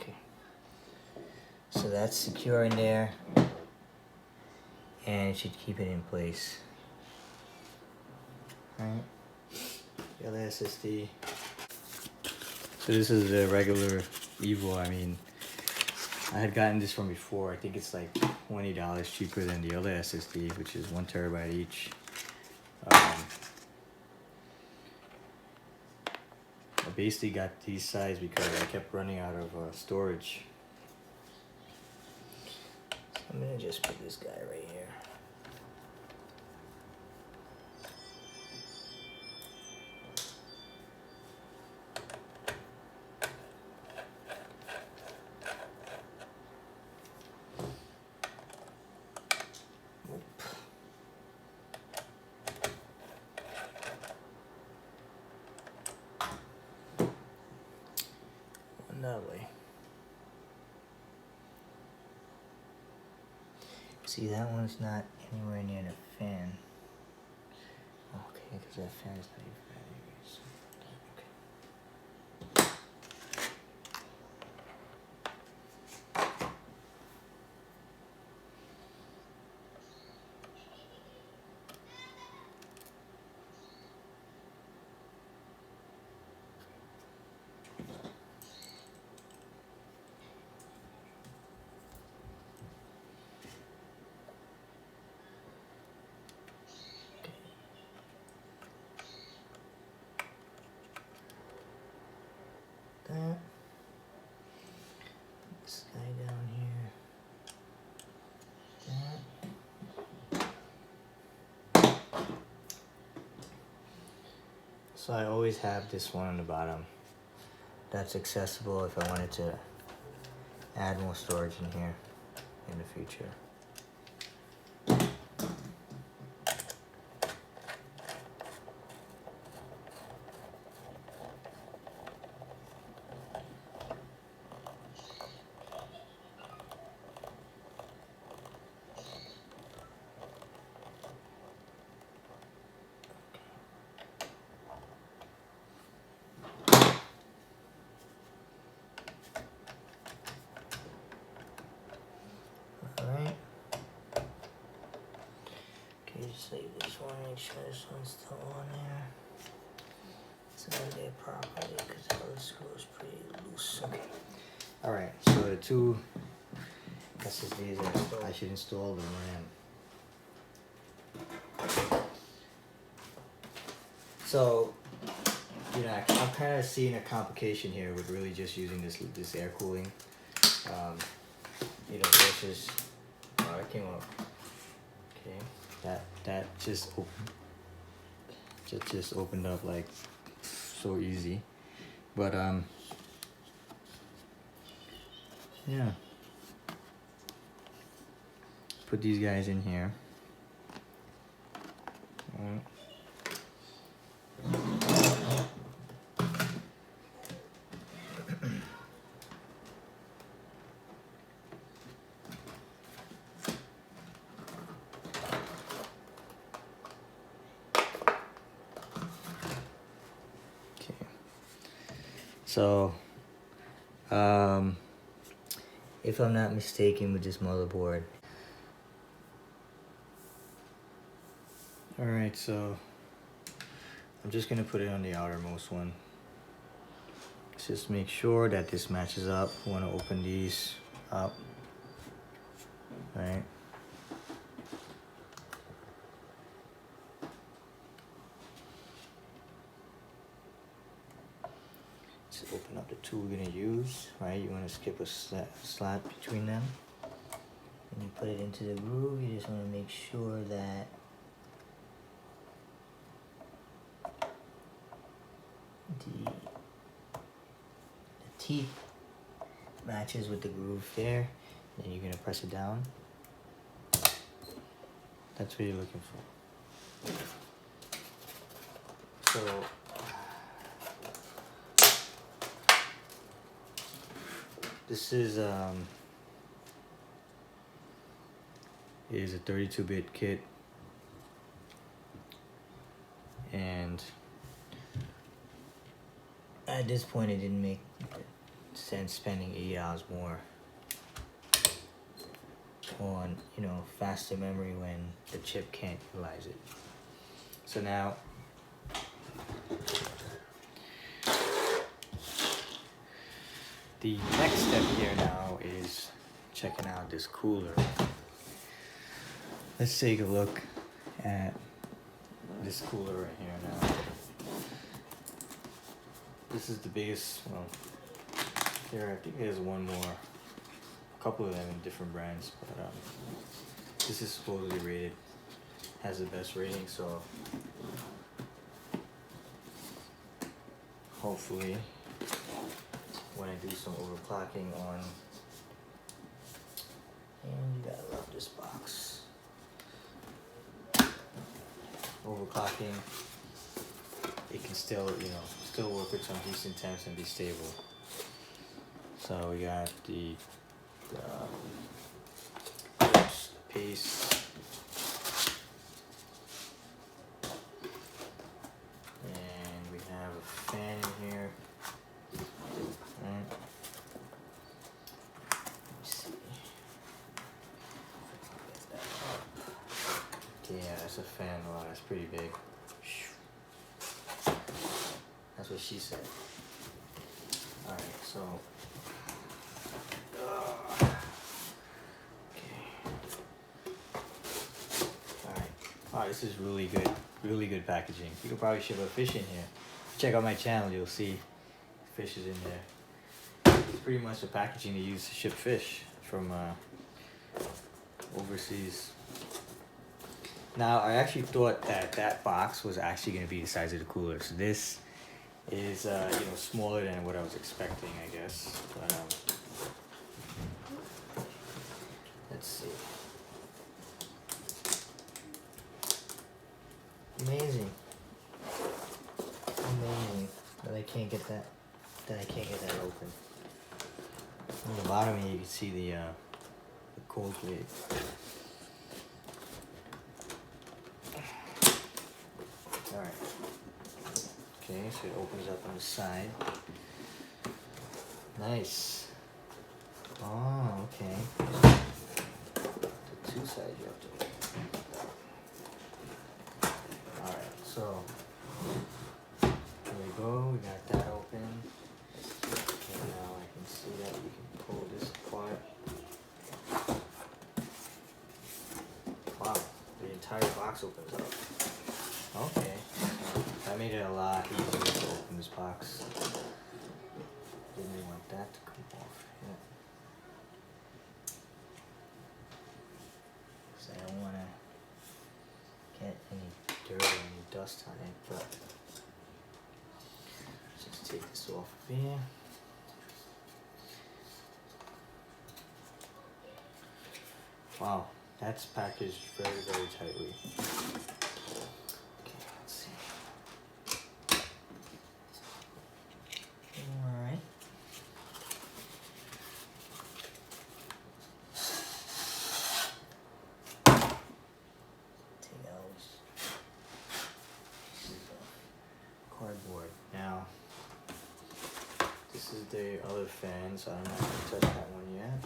Okay, so that's secure in there, and it should keep it in place. Alright, the other SSD. So this is the regular Evo. I mean, I had gotten this from before. I think it's like $20 cheaper than the other SSD, which is 1 terabyte each. I basically got these size because I kept running out of storage. So I'm gonna just put this guy right here. Lovely. See, that one's not anywhere near the fan. Okay, because that fan is not even fan anyways. That. This guy down here. That. So I always have this one on the bottom. That's accessible if I wanted to add more storage in here in the future. Alright. Okay, just leave this one, make sure this one's still on there. It's in there properly because the other screw is pretty loose. Okay. Alright, so the two SSDs are installed. I should install the RAM. So, you know, I'm kind of seeing a complication here with really just using this air cooling. You know, versus, oh, that came up. Okay, that just opened up like so easy, but yeah. Put these guys in here. So, if I'm not mistaken with this motherboard. Alright, so I'm just gonna put it on the outermost one. Let's just make sure that this matches up. I wanna open these up. Right. Open up the two we're gonna use, right? You wanna skip a slot between them. And you put it into the groove. You just wanna make sure that the teeth matches with the groove there. And then you're gonna press it down. That's what you're looking for. So this is a 32-bit kit, and at this point it didn't make sense spending $80 more on, you know, faster memory when the chip can't utilize it. So now the next step here now is checking out this cooler. Let's take a look at this cooler right here now. This is the biggest, well, here I think there's one more, a couple of them in different brands, but this is supposedly rated, has the best rating, so hopefully when I do some overclocking on, and you gotta love this box. Overclocking, it can still, you know, still work with some decent temps and be stable. So we got the paste, and we have a fan in here. Yeah, that's a fan. Wow, that's pretty big. That's what she said. Alright, so. Okay. Alright. Wow, this is really good. Really good packaging. You could probably ship a fish in here. Check out my channel, you'll see fish is in there. It's pretty much the packaging to use to ship fish from overseas. Now, I actually thought that that box was actually going to be the size of the cooler. So this is, you know, smaller than what I was expecting, I guess. But let's see. Amazing. Amazing that I can't get that. That I can't get that open. On the bottom here, you can see the cold plate. Alright. Okay, so it opens up on the side. Nice. Oh, okay. The two sides you have to open. Alright, so there we go. We got that open. Okay, now I can see that we can pull this apart. Wow, the entire box opens up. Okay, that made it a lot easier to open this box. Didn't really want that to come off. Yeah. So I don't want to get any dirt or any dust on it, but let's just take this off of here. Wow, that's packaged very, very tightly. Okay, let's see. Alright. Take out these pieces of cardboard. Now, this is the other fan, so I'm not going to touch that one yet.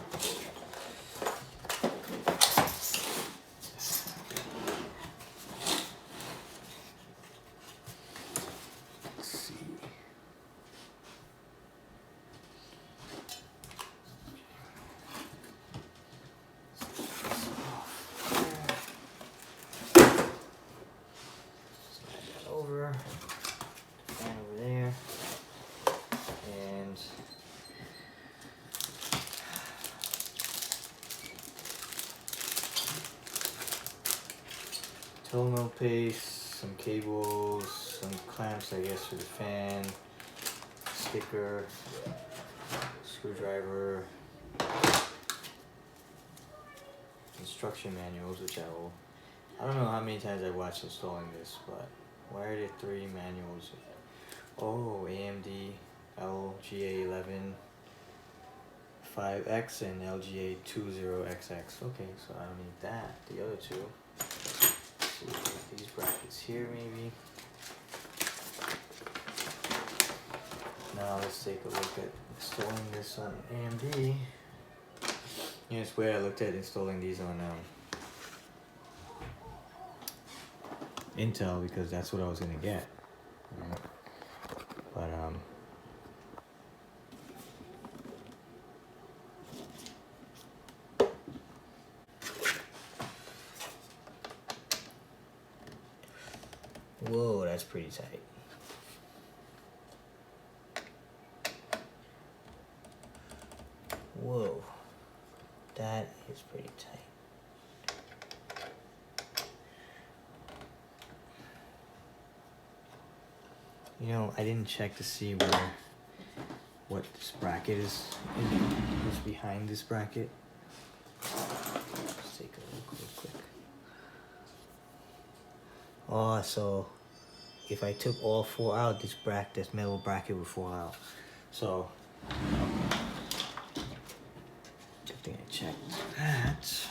Fan over there, and toner paste, some cables, some clamps I guess for the fan, sticker, screwdriver, instruction manuals, which I don't know how many times I watched installing this, but why are there 3 manuals? Oh, AMD LGA11 5X and LGA 20XX. Okay, so I don't need that. The other two. Let's see, these brackets here maybe. Now let's take a look at installing this on AMD. Yeah, it's weird. I looked at installing these on Intel because that's what I was gonna get. Right? But whoa, that's pretty tight. Whoa, that is pretty tight. You know, I didn't check to see what this bracket is behind this bracket. Let's take a look real quick. Oh, so if I took all 4 out, this metal bracket would fall out. So, good thing I checked that.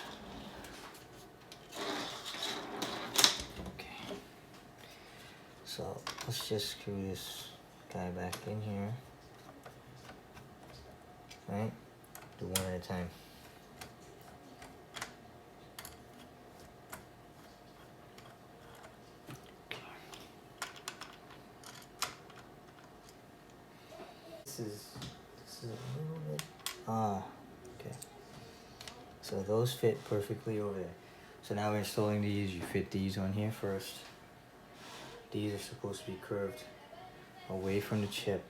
So let's just screw this guy back in here. Right? Do one at a time. This is a little bit. Okay. So those fit perfectly over there. So now we're installing these. You fit these on here first. These are supposed to be curved away from the chip.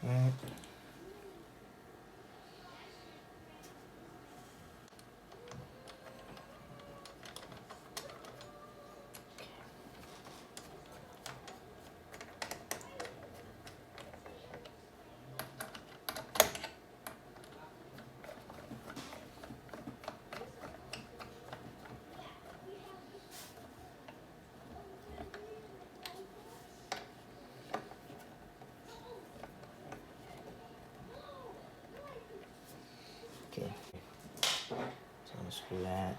Alright. Okay, so I'm gonna screw that.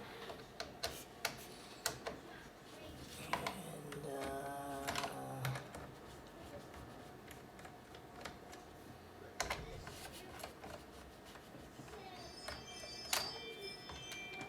And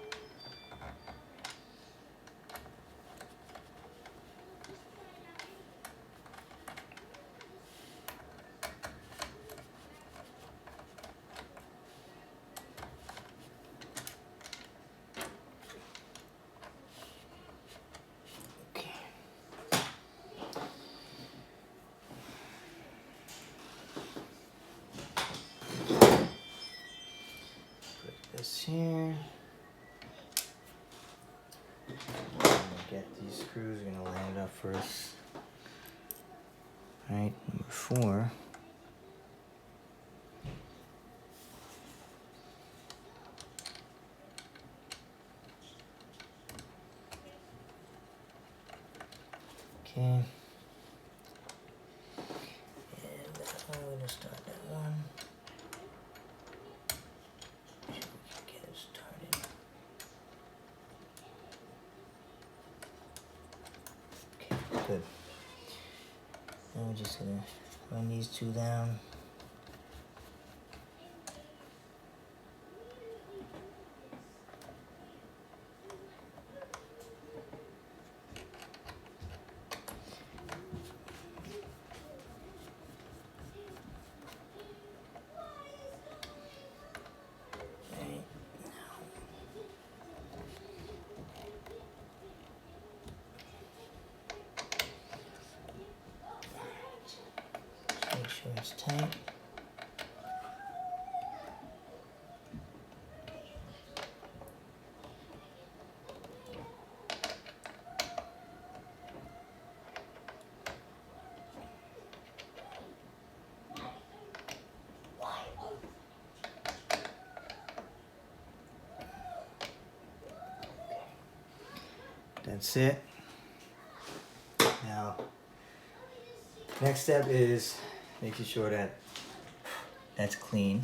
this here. I'm gonna get these screws, we're gonna line it up first. Alright, number 4. Okay. And that one, we're gonna start that one. See if we can get it started. Okay, good. Now we're just gonna run these 2 down. Make sure it's tight. That's it. Now, next step is making sure that that's clean.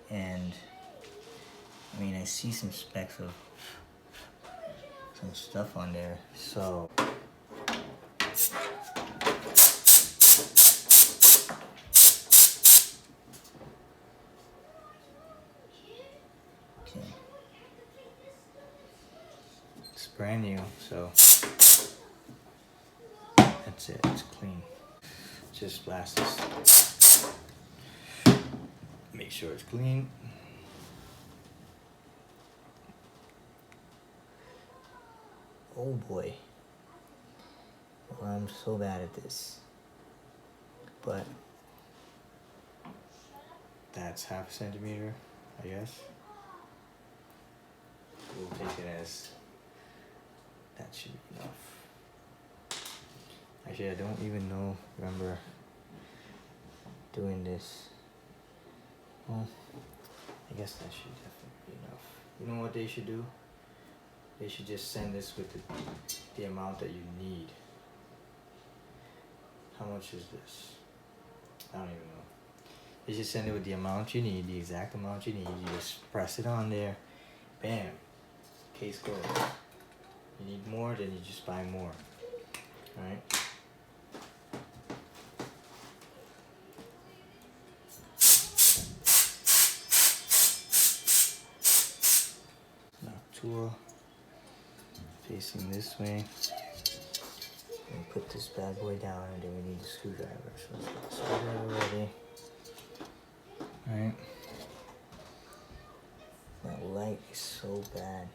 And I mean, I see some specks of some stuff on there, so okay, it's brand new, so that's it, it's clean. Just blast this. Make sure it's clean. Oh boy. Well, I'm so bad at this. But that's 1/2 centimeter, I guess. We'll take it as that should be enough. Actually, I don't even remember doing this. Well, I guess that should definitely be enough. You know what they should do? They should just send this with the amount that you need. How much is this? I don't even know. They should send it with the amount you need, the exact amount you need. You just press it on there. Bam. Case closed. You need more, then you just buy more. Alright? Noctua. Facing this way. And put this bad boy down, and then we need the screwdriver. So let's get the screwdriver ready. Alright. That light is so bad.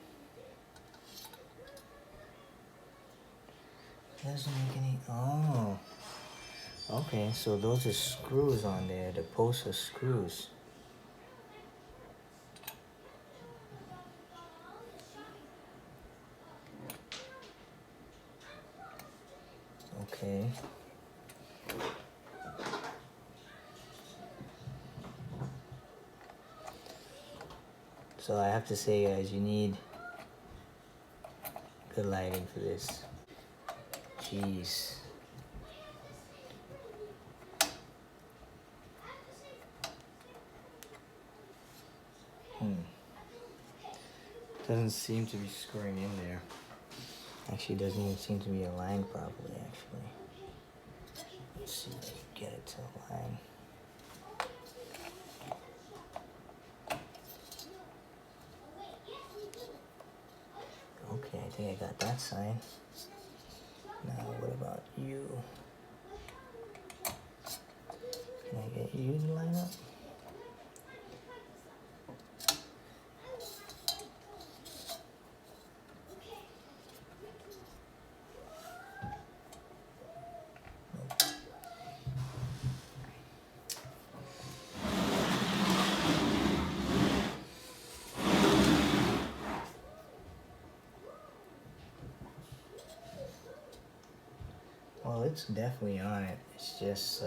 It doesn't make any. Oh. Okay, so those are screws on there. The posts are screws. Okay. So I have to say, guys, you need good lighting for this. Jeez. Doesn't seem to be screwing in there. Actually, doesn't even seem to be aligned properly, actually. Let's see if I can get it to align. Okay, I think I got that sign. Now, what about you? Can I get you to line up? looks definitely on it. It's just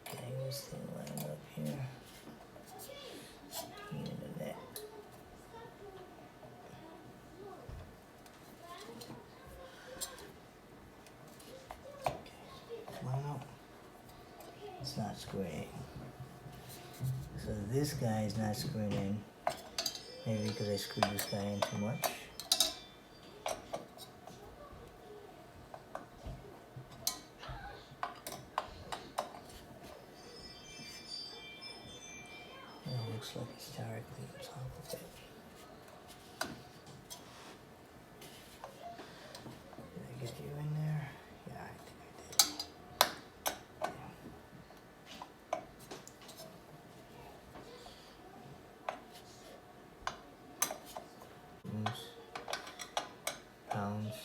getting this thing lined up here. Pain in the neck. Well, it's not screwing. So this guy is not screwing in. Maybe because I screwed this guy in too much. It looks like it's directly on top of it. Did I get you in there? Yeah, I think I did. Pounds,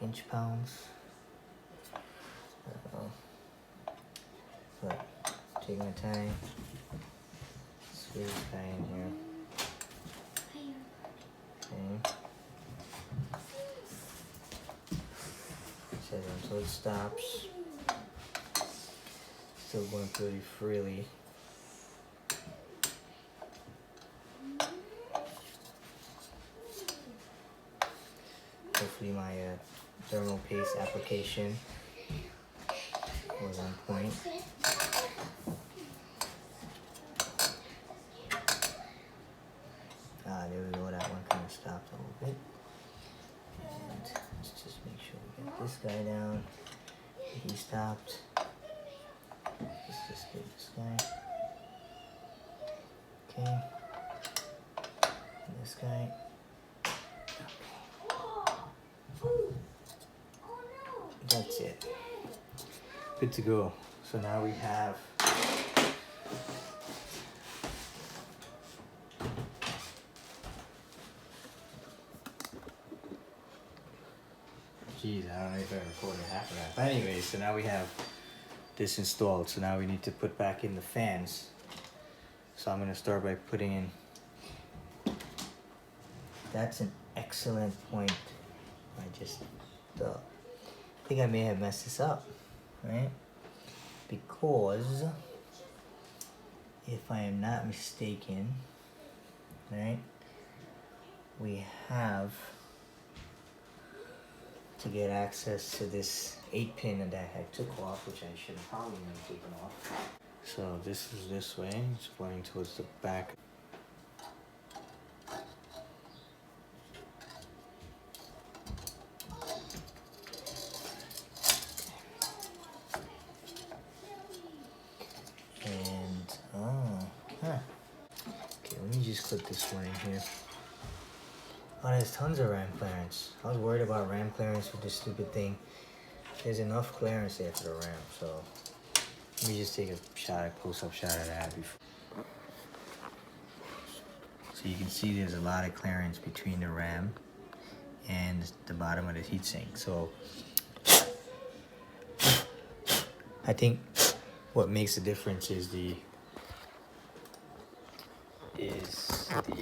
inch pounds. I don't know. But take my time. Screw this guy in here. Okay. Set it until it stops. Still going pretty freely. Hopefully my thermal paste application was on point. There we go, that one kind of stopped a little bit. And let's just make sure we get this guy down. He stopped. Let's just get this guy. Okay. And this guy. That's it. Good to go. So now we have geez, I don't know if I recorded half of that. But anyway, so now we have this installed. So now we need to put back in the fans. So I'm gonna start by putting in. That's an excellent point. I think I may have messed this up, right? Because if I am not mistaken, right, we have to get access to this 8-pin that I took off, which I should have probably never taken off. So this is this way, it's pointing towards the back. Put this one in here. Oh, there's tons of RAM clearance. I was worried about RAM clearance with this stupid thing. There's enough clearance there for the RAM, so let me just take a close-up shot of that before. So you can see there's a lot of clearance between the RAM and the bottom of the heatsink. So I think what makes the difference is the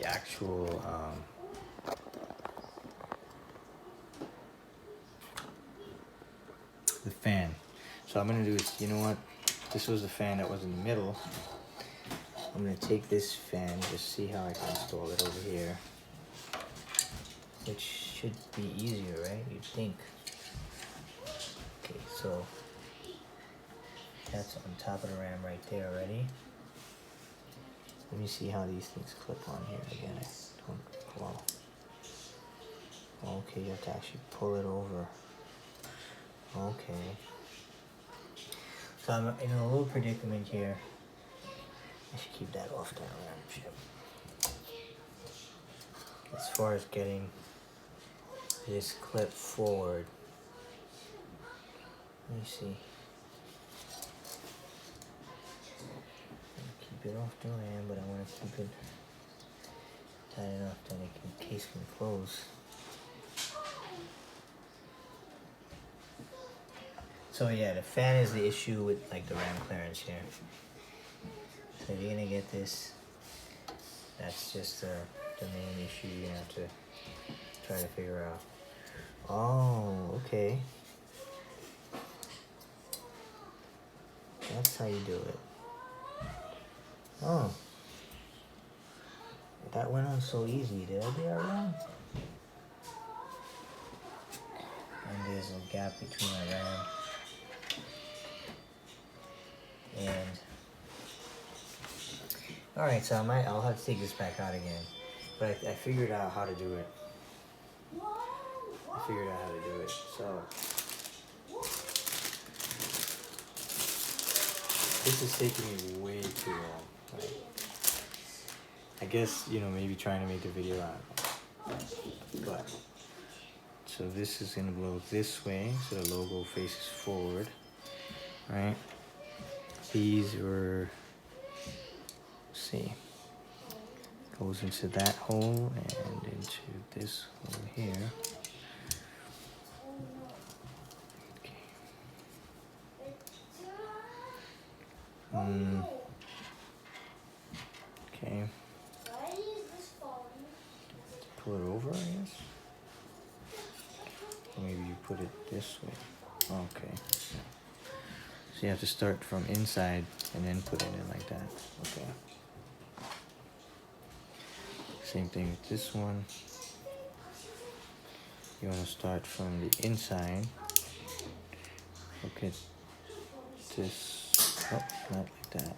actual the fan. So I'm gonna do is, you know what, this was the fan that was in the middle. I'm gonna take this fan, just see how I can install it over here, which should be easier, right? You'd think. Okay, so that's on top of the RAM right there already. Let me see how these things clip on here again. I don't recall. Okay, you have to actually pull it over. Okay. So I'm in a little predicament here. I should keep that off that RAM chip. As far as getting this clip forward. Let me see. Keep it off the RAM, but I want to keep it tight enough that the case can close. So yeah, the fan is the issue with like the RAM clearance here. So if you're gonna get this, that's just the main issue you're gonna have to try to figure out. Oh, okay. That's how you do it. Oh. That went on so easy. Did I do that wrong? And there's a gap between my RAM and... Alright, so I'll have to take this back out again. But I figured out how to do it. So this is taking me way too long. Right? I guess, you know, maybe trying to make the video out. But so this is gonna blow this way, so the logo faces forward. Right? These were, let's see, goes into that hole and into this hole here. Okay. Pull it over, I guess. Or maybe you put it this way. Okay. So you have to start from inside and then put it in like that. Okay. Same thing with this one. You want to start from the inside. Okay. This, oh, not like that.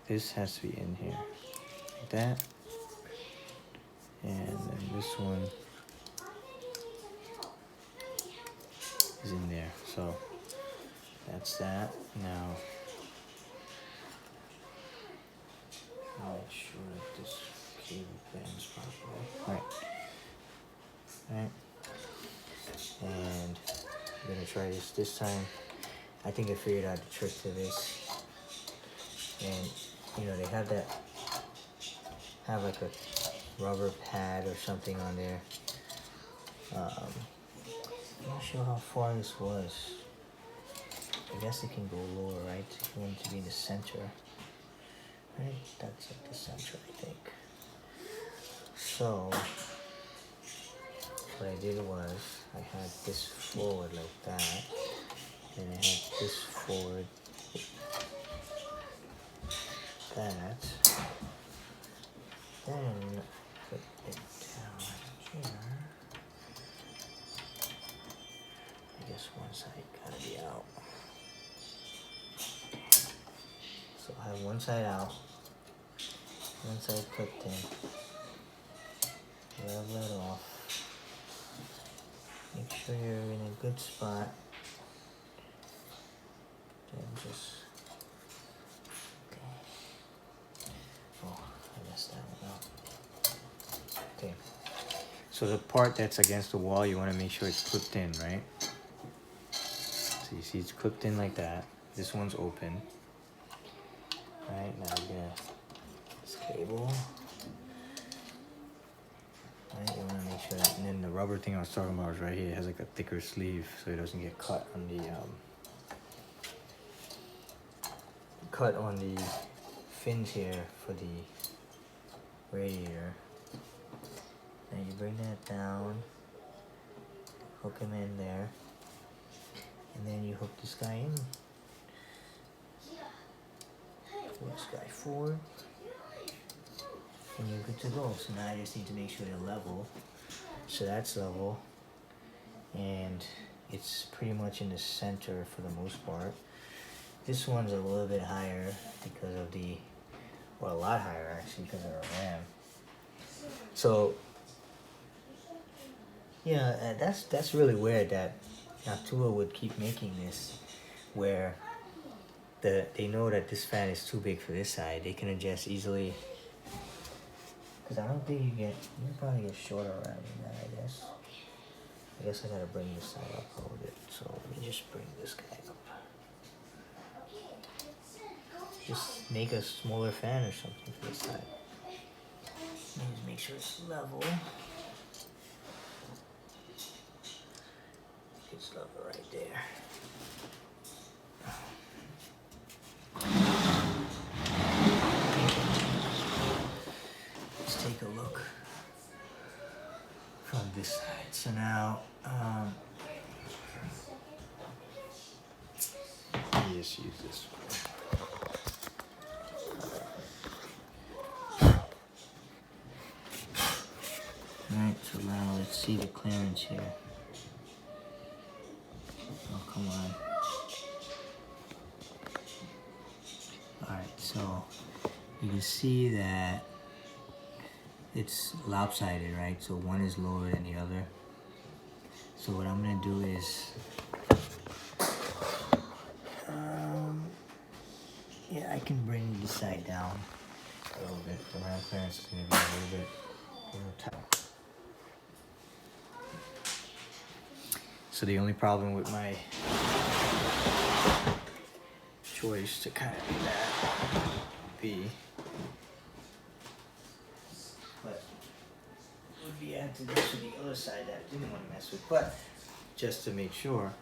This has to be in here. Like that. And then this one is in there. So that's that. Now, make sure that this cable bends properly. Right. Right. And I'm gonna try this time. I think I figured out the trick to this. And you know, they have like a rubber pad or something on there. I'm not sure how far this was. I guess it can go lower, right? You want it to be in the center. Right? That's like the center, I think. So what I did was I had this forward like that, and I had this forward that, then put it down here. I guess one side gotta be out. So I have one side out, one side clipped in. Level it off. Make sure you're in a good spot. Then just, okay. Oh, I messed that one up. Okay. So the part that's against the wall, you want to make sure it's clipped in, right? So you see it's clipped in like that. This one's open. Right, now you're gonna, this cable. Right, you want to make sure that, and then the rubber thing I was talking about is right here. It has like a thicker sleeve so it doesn't get cut on the fins here for the radiator. Now you bring that down, hook him in there, and then you hook this guy in. Pull this guy forward. And you're good to go. So now I just need to make sure they're level. So that's level. And it's pretty much in the center for the most part. This one's a little bit higher because of the, well, a lot higher actually because of the RAM. So, yeah, that's really weird that Noctua would keep making this where they know that this fan is too big for this side. They can adjust easily. Because I don't think you probably get shorter RAM than that, I guess. I guess I gotta bring this side up a little bit. So let me just bring this guy up. Just make a smaller fan or something for this side. Just make sure it's level. It's level right there. Let's take a look from this side. So now Let me just use this one. Alright, so now let's see the clearance here. Oh, come on. Alright, so you can see that it's lopsided, right? So one is lower than the other. So what I'm gonna do is, yeah, I can bring this side down a little bit. The RAM clearance is gonna be a little bit tight. So the only problem with my choice to kind of do that would be add to this to the other side that I didn't want to mess with, but just to make sure.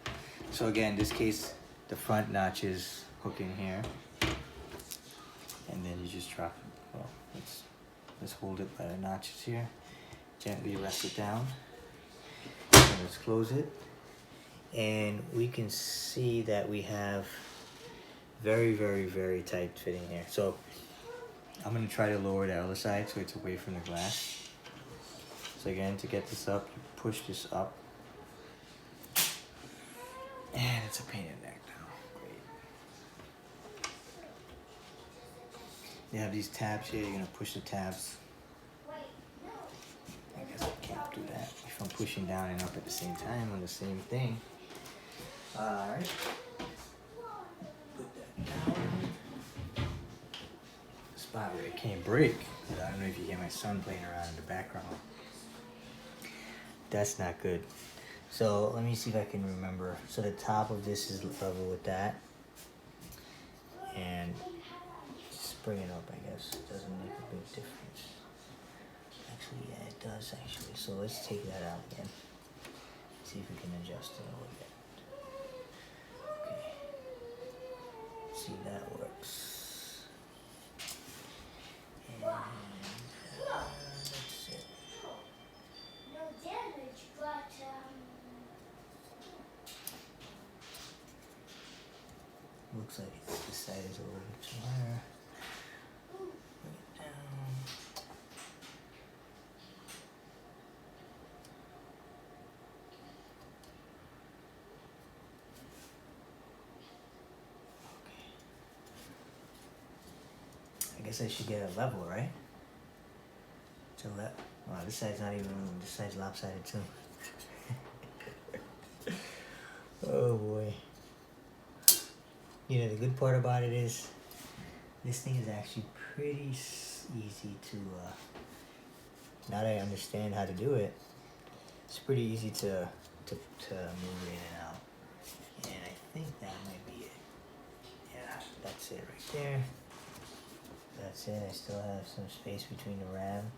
So again, in this case, the front notch is hooking here, and then you just drop it. Well, let's hold it by the notches here. Gently rest it down. And let's close it, and we can see that we have very, very, very tight fitting here. So I'm gonna try to lower the other side so it's away from the glass. So again, to get this up, you push this up, and it's a pain in the neck now. Great. You have these tabs here. You're gonna push the tabs. I guess I can't do that if I'm pushing down and up at the same time on the same thing. All right. Put that down. Spot where it can't break. I don't know if you hear my son playing around in the background. That's not good. So let me see if I can remember. So the top of this is level with that. And just bring it up, I guess. It doesn't make a big difference. Actually, yeah, it does actually. So let's take that out again. See if we can adjust it a little bit. Okay. See if that works. And that's it. Looks like this side is a little bit too higher. Bring it down. Okay. I guess I should get a level, right? To wow, this side's not even, this side's lopsided too. Oh boy. You know, the good part about it is this thing is actually pretty easy to, now that I understand how to do it, it's pretty easy to move in and out. And I think that might be it. Yeah, that's it right there. That's it. I still have some space between the RAM,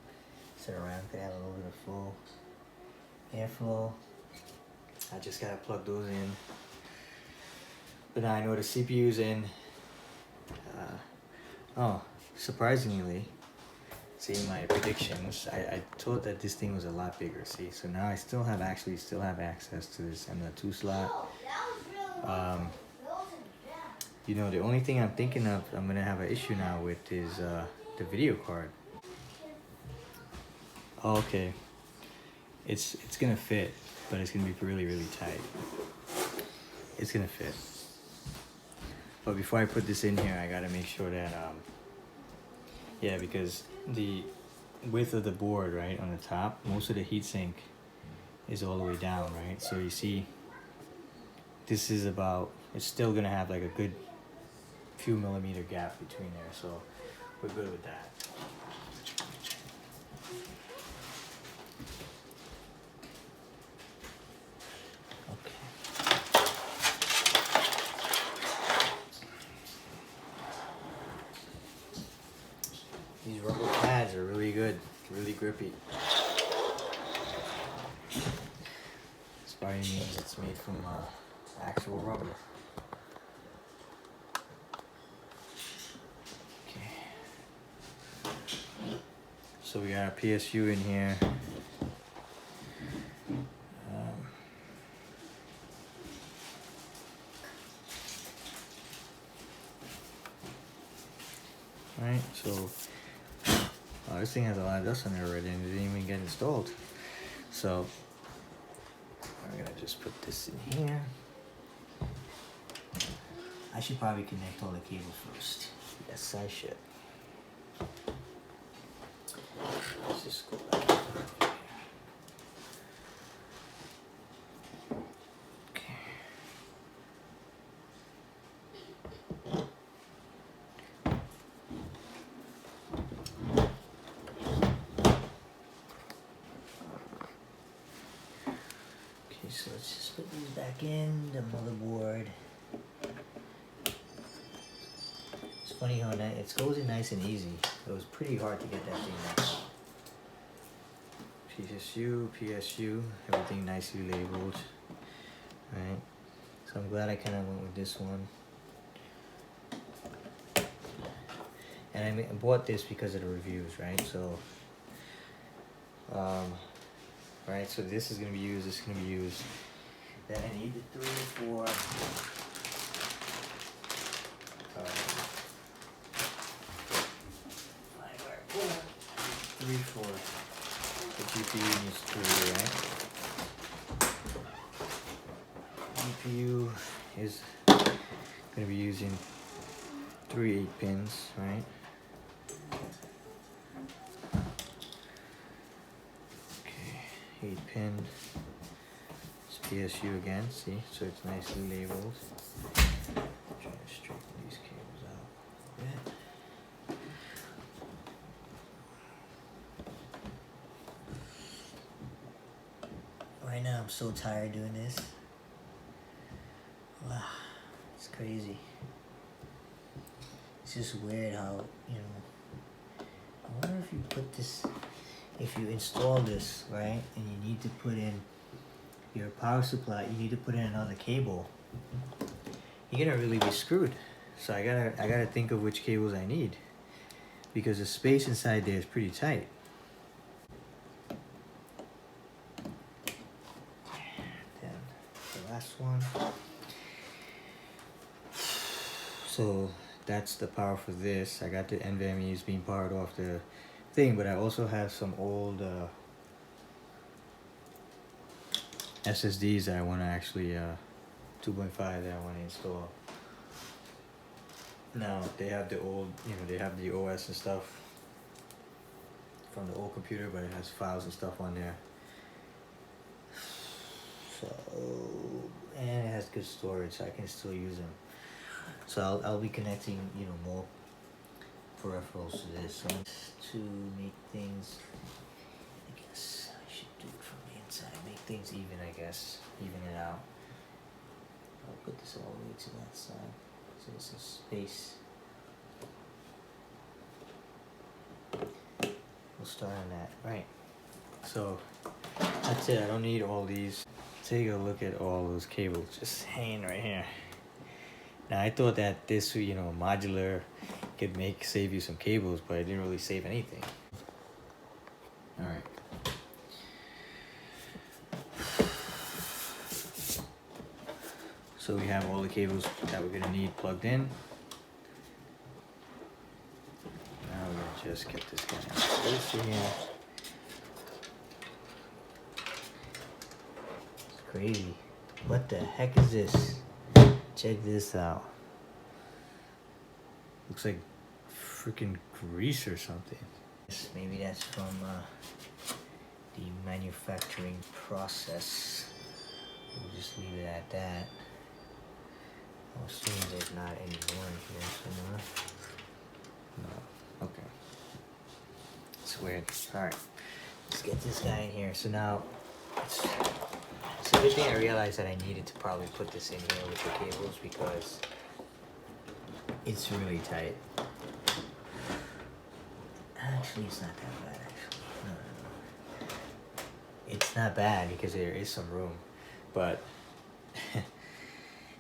so the RAM could have a little bit of flow, airflow. I just gotta plug those in. But now I know the CPU's in. Oh, surprisingly, see my predictions, I thought that this thing was a lot bigger. See, so now I still have access to this M.2 slot. You know, the only thing I'm thinking of, I'm gonna have an issue now with is the video card. Oh, okay, it's gonna fit, but it's gonna be really, really tight. It's gonna fit. But before I put this in here, I gotta make sure that, yeah, because the width of the board, right, on the top, most of the heatsink is all the way down, right? So you see, this is about, it's still gonna have like a good few millimeter gap between there, so we're good with that. These rubber pads are really good, really grippy. This probably means it's made from actual rubber. Okay. So we got our PSU in here. Right, so this thing has a lot of dust on it already and it didn't even get installed. So I'm gonna just put this in here. I should probably connect all the cables first. Yes, I should. Let's just go back. So let's just put these back in the motherboard. It's funny how it goes in nice and easy. It was pretty hard to get that thing out. PSU, PSU, everything nicely labeled. Right. So I'm glad I kind of went with this one. And I bought this because of the reviews, right? So, right, so this is going to be used, this is going to be used. Then I need the 3 or 4. 3 for the GPU needs 3, right? GPU is going to be using 3 8-pins, right? Okay, 8-pin. It's PSU again, see? So it's nicely labeled. Try to straighten these cables out a bit. Right now I'm so tired doing this. Wow, it's crazy. It's just weird how, you know, I wonder if you put this, if you install this, right, and you need to put in your power supply, you need to put in another cable, you're gonna really be screwed. So I gotta think of which cables I need, because the space inside there is pretty tight. Then the last one. So that's the power for this. I got the NVMe's being powered off the thing, but I also have some old SSDs that I want to actually 2.5 that I want to install. Now they have the old, you know, they have the OS and stuff from the old computer, but it has files and stuff on there. So, and it has good storage, so I can still use them. So I'll be connecting, you know, more peripherals to this. So to make things, I guess I should do it from the inside. Make things even, I guess. Even it out. I'll put this all the way to that side. So there's some space. We'll start on that. Right. So that's it. I don't need all these. Take a look at all those cables just hanging right here. Now I thought that this, you know, modular could save you some cables, but it didn't really save anything. All right. So we have all the cables that we're gonna need plugged in. Now we're gonna just get this guy in place here. It's crazy. What the heck is this? Check this out. Looks like freaking grease or something. Maybe that's from the manufacturing process. We'll just leave it at that. I'll assume there's not any more in here somewhere. No. Okay. It's weird. Alright. Let's get this guy in here. So now, it's a good thing I realized that I needed to probably put this in here with the cables because it's really tight. Actually, it's not that bad, actually. No. It's not bad because there is some room, but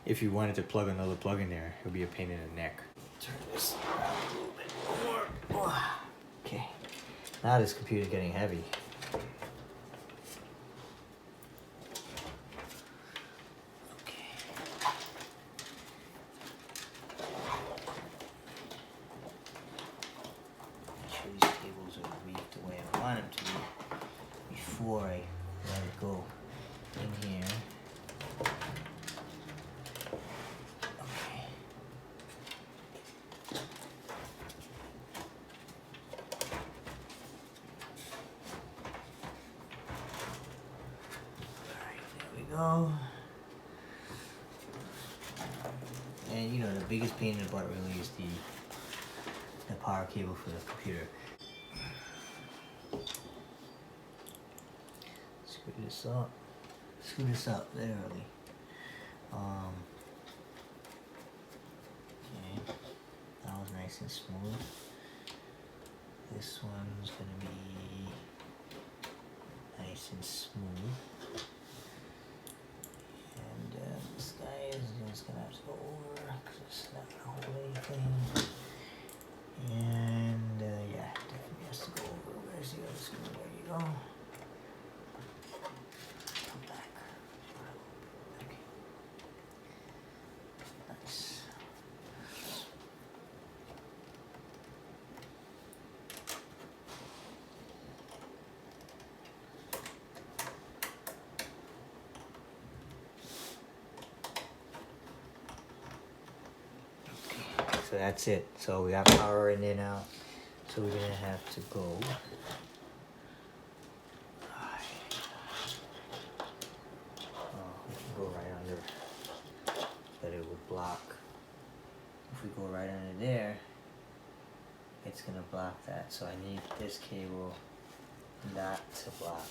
if you wanted to plug another plug in there, it would be a pain in the neck. Turn this around a little bit more. Okay. Now this computer's getting heavy. before I let it go in here. Okay. Alright, there we go. And you know, the biggest pain in the butt really is the power cable for the computer. Screw this up literally. Okay, that was nice and smooth. This one's gonna be nice and smooth. And this guy is just gonna have to go over because it's not gonna hold anything. And yeah, definitely has to go over. Where's the other screw? There you go. Come back. Okay. Nice. So that's it. So we got power in there now. So we're gonna have to go. We can go right under, but it would block. If we go right under there, it's gonna block that. So I need this cable not to block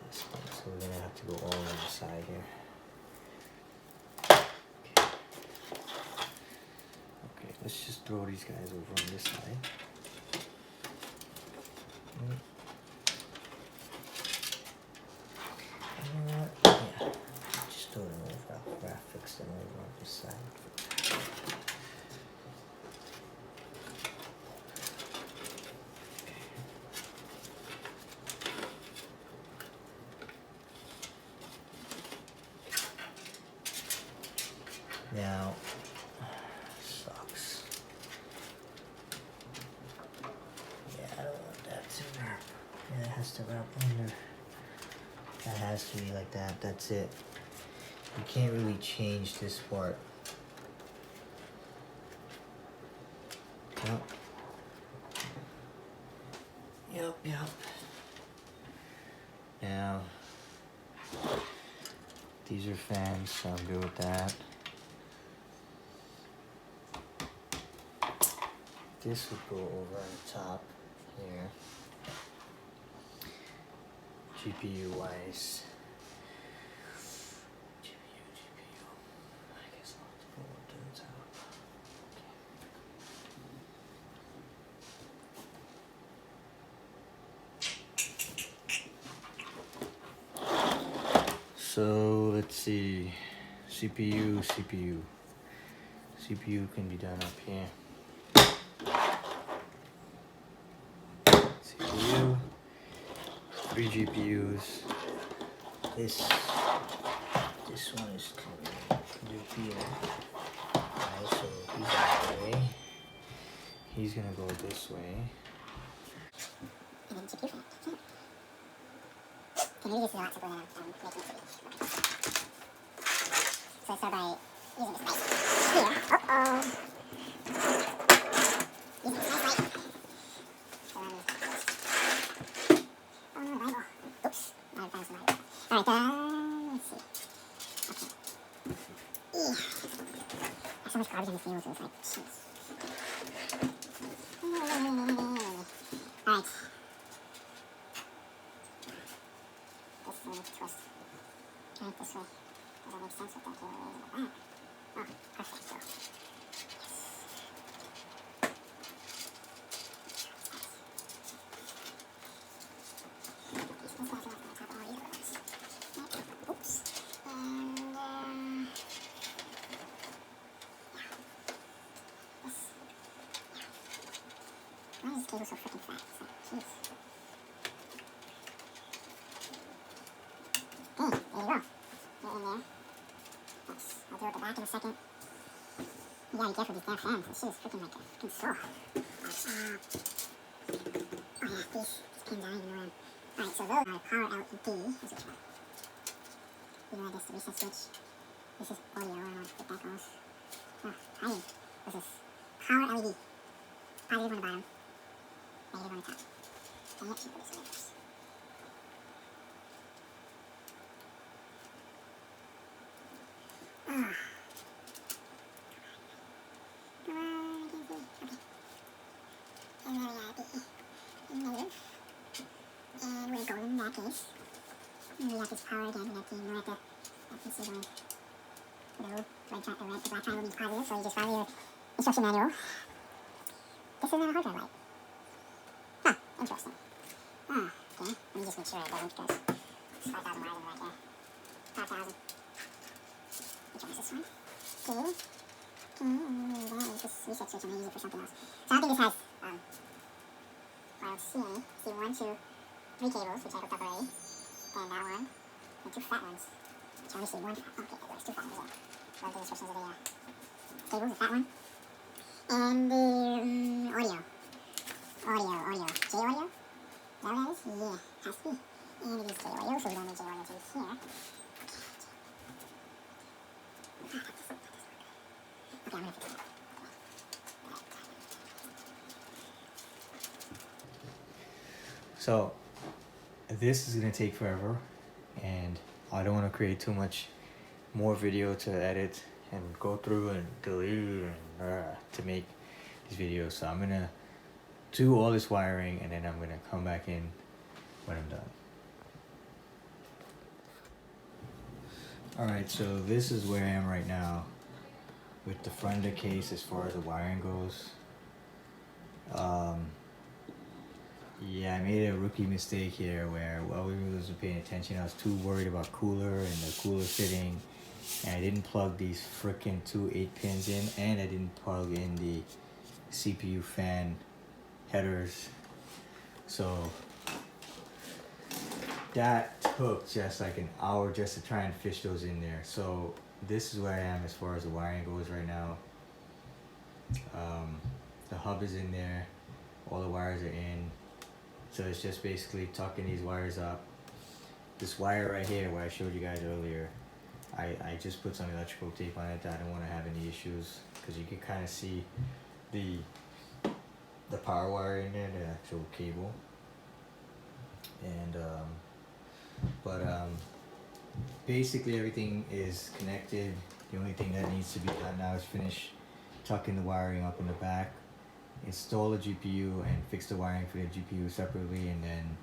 this one. So we're gonna have to go all on the side here. Let's just throw these guys over on this side. Yeah, just throw them over. I'll fix them over on this side. Now, it has to wrap under. That has to be like that. That's it. You can't really change this part. Yep. Now, these are fans, so I'm good with that. This would go over on the top here. GPU wise. GPU. I guess I'll have to pull one to the top. Okay. So let's see. CPU can be done up here. CPU. 3 GPUs. This one is coming to here. Alright, so he's that way. He's gonna go this way. And then GPU for that. Maybe this is a lot simpler than I'm making it to be. So I start by using this knife here. Using this nice knife. Oops. I found somebody. Alright, let's see. Okay. There's so much garbage in this field, so it's like, jeez. Alright. This thing needs to twist. Right this way. Does that make sense with that cable in the back? Oh, perfect. So, yes. Why is this cable so freaking fat? So, jeez. Okay, there you go. Get in there. Nice. I'll do it at the back in a second. You gotta be careful with these damn fans. This shit is freaking like a freaking saw. Oh yeah, these pins aren't even around. Alright, so those are power LED, as you try. You know, this reset switch. This is audio, I don't know if that goes. Oh, hi. This is power LED. Positive on the bottom, negative on the top. And let's see what this is. Ah. Come on, I can see. Okay. And then we got the negative. And we're golden in that case. And we got this power again, and that team, we're at the, this is going blue, the black triangle means positive, so you just follow your instruction manual. This is not a hard drive light. Huh, interesting. Okay, let me just make sure it doesn't, because it's 5,000 wires in the back here. 5,000. Which one is this one? Okay. This reset switch, I'm going to use it for something else. So I don't think this has, I don't see any. I see 1, 2, 3 cables, which I hooked up already. And that one, and 2 fat ones. Which I only see 1 fat. Okay, there's 2 fat ones there. What are the instructions of the cables, the fat one. And the audio. Audio. J audio? Is that what that is? Yeah, has to be. And it is J audio, so we don't need J audio to be here. Okay, I'm gonna fix it. So this is gonna take forever, and I don't want to create too much more video to edit and go through and delete and to make these videos. So I'm gonna do all this wiring, and then I'm gonna come back in when I'm done. Alright, so this is where I am right now with the front of the case as far as the wiring goes. Yeah, I made a rookie mistake here where while we wasn't paying attention, I was too worried about cooler and the cooler fitting, and I didn't plug these frickin' 2 8-pins in, and I didn't plug in the CPU fan headers. So that took just like an hour just to try and fish those in there. So this is where I am as far as the wiring goes right now. The hub is in there, all the wires are in. So it's just basically tucking these wires up. This wire right here, where I showed you guys earlier, I just put some electrical tape on it. I don't want to have any issues, because you can kind of see the power wire in there, the actual cable. And basically everything is connected. The only thing that needs to be done now is finish tucking the wiring up in the back, install the GPU and fix the wiring for the GPU separately, and then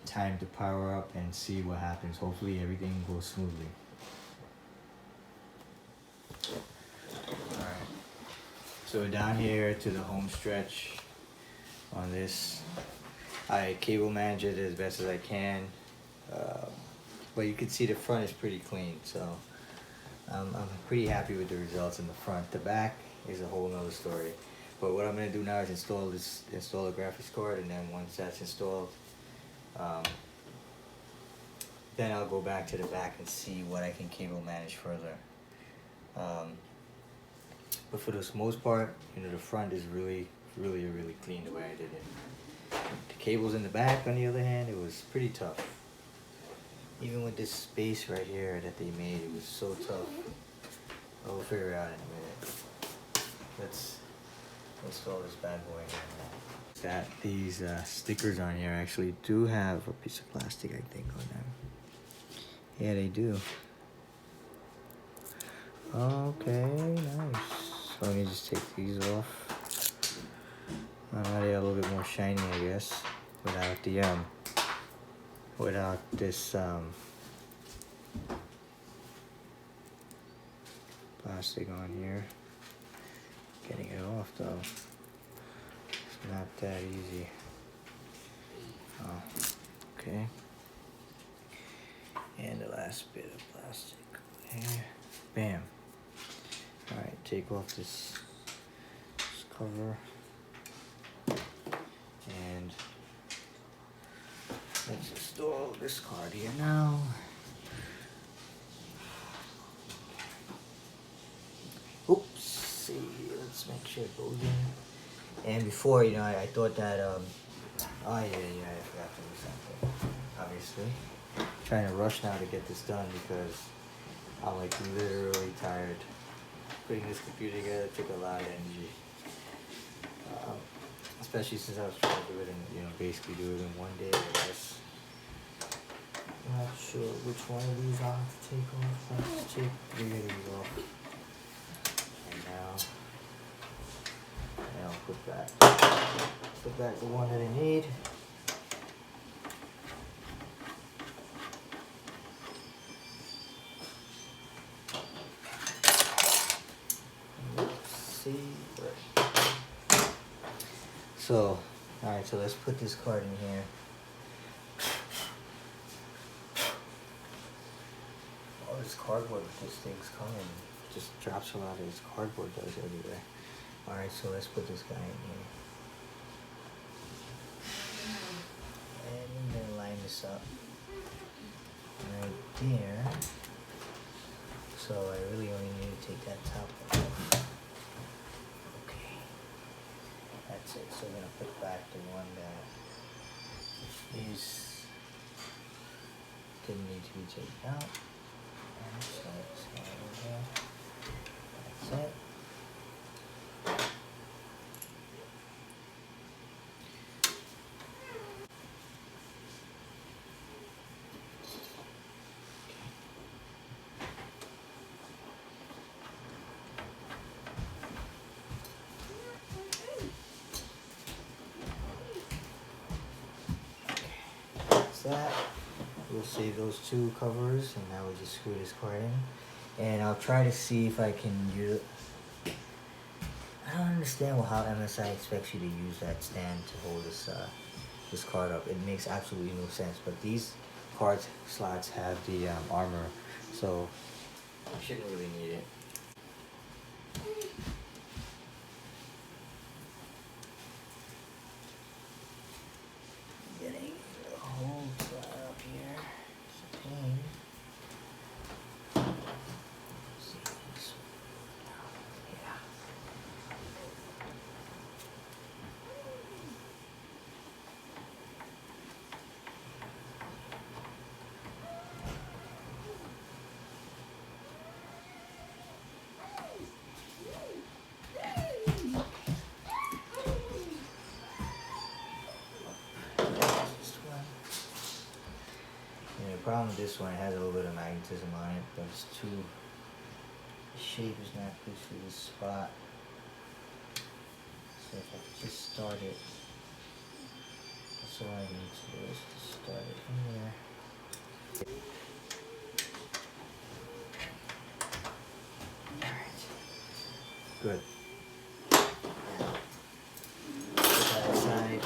time to power up and see what happens. Hopefully everything goes smoothly. Alright, so down here to the home stretch on this. I cable manage it as best as I can, but you can see the front is pretty clean, so I'm pretty happy with the results in the front. The back is a whole nother story. But what I'm going to do now is install a graphics card, and then once that's installed, then I'll go back to the back and see what I can cable manage further. But for the most part, you know, the front is really clean the way I did it. The cables in the back, on the other hand, it was pretty tough. Even with this space right here that they made, it was so tough. I'll figure it out in a minute. Let's install this bad boy here now. These stickers on here actually do have a piece of plastic, I think, on them. Yeah, they do. Okay, nice. So let me just take these off. Now they're a little bit more shiny, I guess, without the without this plastic on here. Getting it off though, it's not that easy. Oh, okay. And the last bit of plastic here. Bam. Alright, take off this cover. And let's install this card here now. Oops. Let's make sure it goes in. And before, you know, I thought that Oh yeah, I forgot to do something. Obviously. Trying to rush now to get this done because I'm like literally tired. Putting this computer together took a lot of energy. Especially since I was trying to do it in, basically do it in one day or less. I'm not sure which one of these I'll have to take off. Let's take 3 of these off. And now, I'll put back the one that I need. So, alright, so let's put this card in here. All this cardboard with this thing's coming. Just drops a lot of this cardboard does everywhere. Alright, so let's put this guy in here. And I'm gonna line this up right there. So I really only need to take that top one off. That's it. So we're gonna put back the one that didn't need to be taken out. And so it's over there. That's it. That we'll save those 2 covers, and now we'll just screw this card in, and I'll try to see if I can use it. I don't understand how MSI expects you to use that stand to hold this card up. It makes absolutely no sense, but these card slots have the armor, so I shouldn't really need it. The problem with this one, it has a little bit of magnetism on it, but it's the shape is not good for this spot. So if I could just start it, that's all I need to do is to start it in there. Alright, good. Now, put that aside.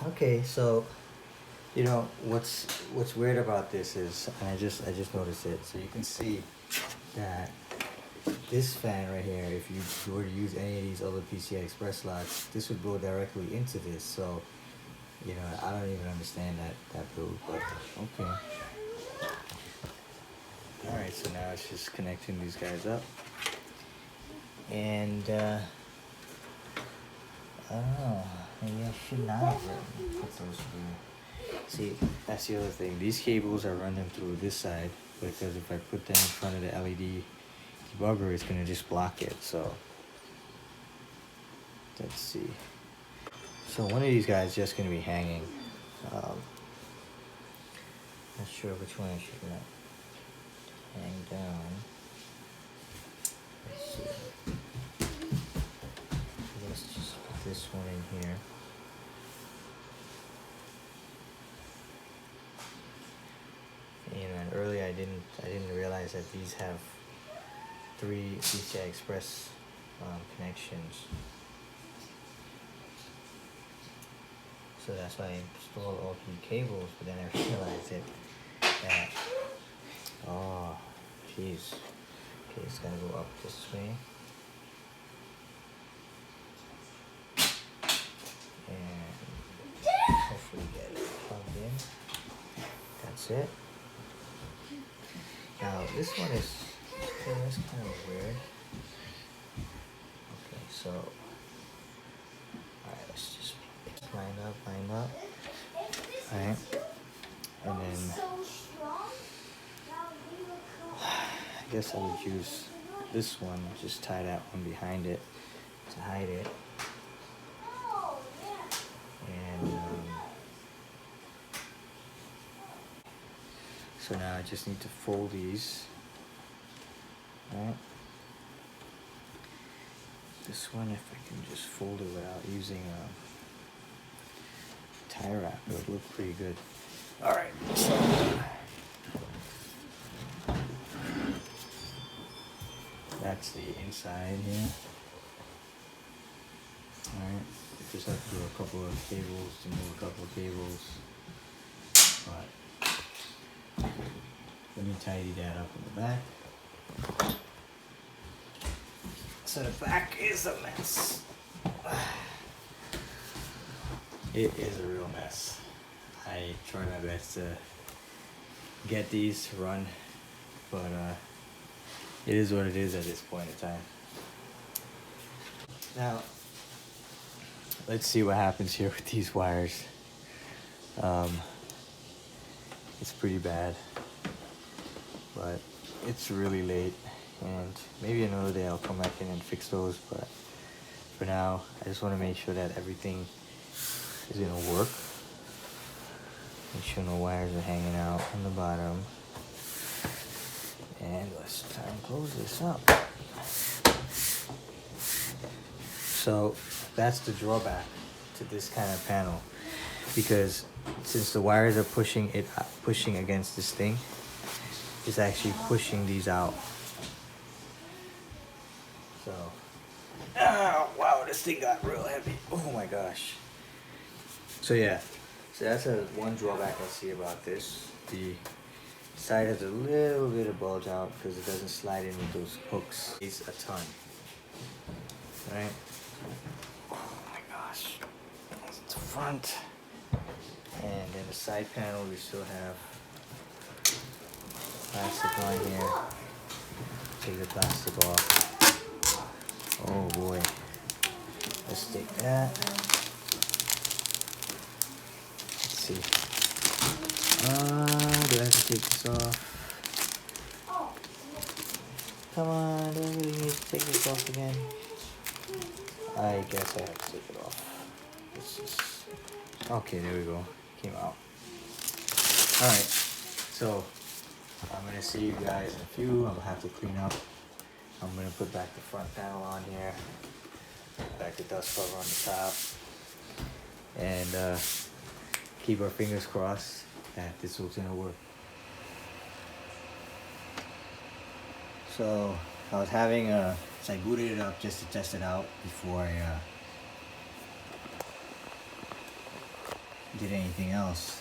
Okay, so what's weird about this is, and I just noticed it. So you can see that this fan right here, if you were to use any of these other PCI Express slots, this would go directly into this. So I don't even understand that build, but okay. All right, so now it's just connecting these guys up, and I don't know. Maybe I should not have put those through. See, that's the other thing. These cables, I run them through this side because if I put them in front of the LED debugger, it's going to just block it. So, let's see. So one of these guys is just going to be hanging. Not sure which one I should hang down. Let's see. Let's just put this one in here. And earlier I didn't realize that these have 3 PCI Express connections. So that's why I installed all 3 cables, but then I realized that oh jeez. Okay, it's gotta go up this way. And hopefully get it plugged in. That's it. Now this one is that's kind of weird. Okay, so about. Alright. And then I guess I would use this one, just tie that one behind it to hide it. And so now I just need to fold these. Alright. This one, if I can just fold it without using a tie wrap, it would look pretty good. Alright, so that's the inside here. Alright, just have to do a couple of cables to move a couple of cables. But let me tidy that up in the back. So the back is a mess. It is a real mess. I try my best to get these run, but it is what it is at this point in time. Now, let's see what happens here with these wires. It's pretty bad, but it's really late, and maybe another day I'll come back in and fix those, but for now, I just want to make sure that everything is gonna work. Make sure no wires are hanging out on the bottom. And let's try and close this up. So that's the drawback to this kind of panel, because since the wires are pushing against this thing, it's actually pushing these out. So, oh, wow, this thing got real heavy. Oh my gosh. So yeah, so that's one drawback I see about this. The side has a little bit of bulge out because it doesn't slide in with those hooks. It's a ton, right? Oh my gosh, that's the front. And then the side panel, we still have plastic on here. Take the plastic off. Oh boy, let's take that. Do I have to take this off? Come on, do I really need to take this off again? I guess I have to take it off. This is okay, there we go. Came out. Alright, so I'm gonna see you guys in a few. I'm gonna have to clean up. I'm gonna put back the front panel on here. Back the dust cover on the top. And keep our fingers crossed that this was gonna work. So I was having so I booted it up just to test it out before I did anything else,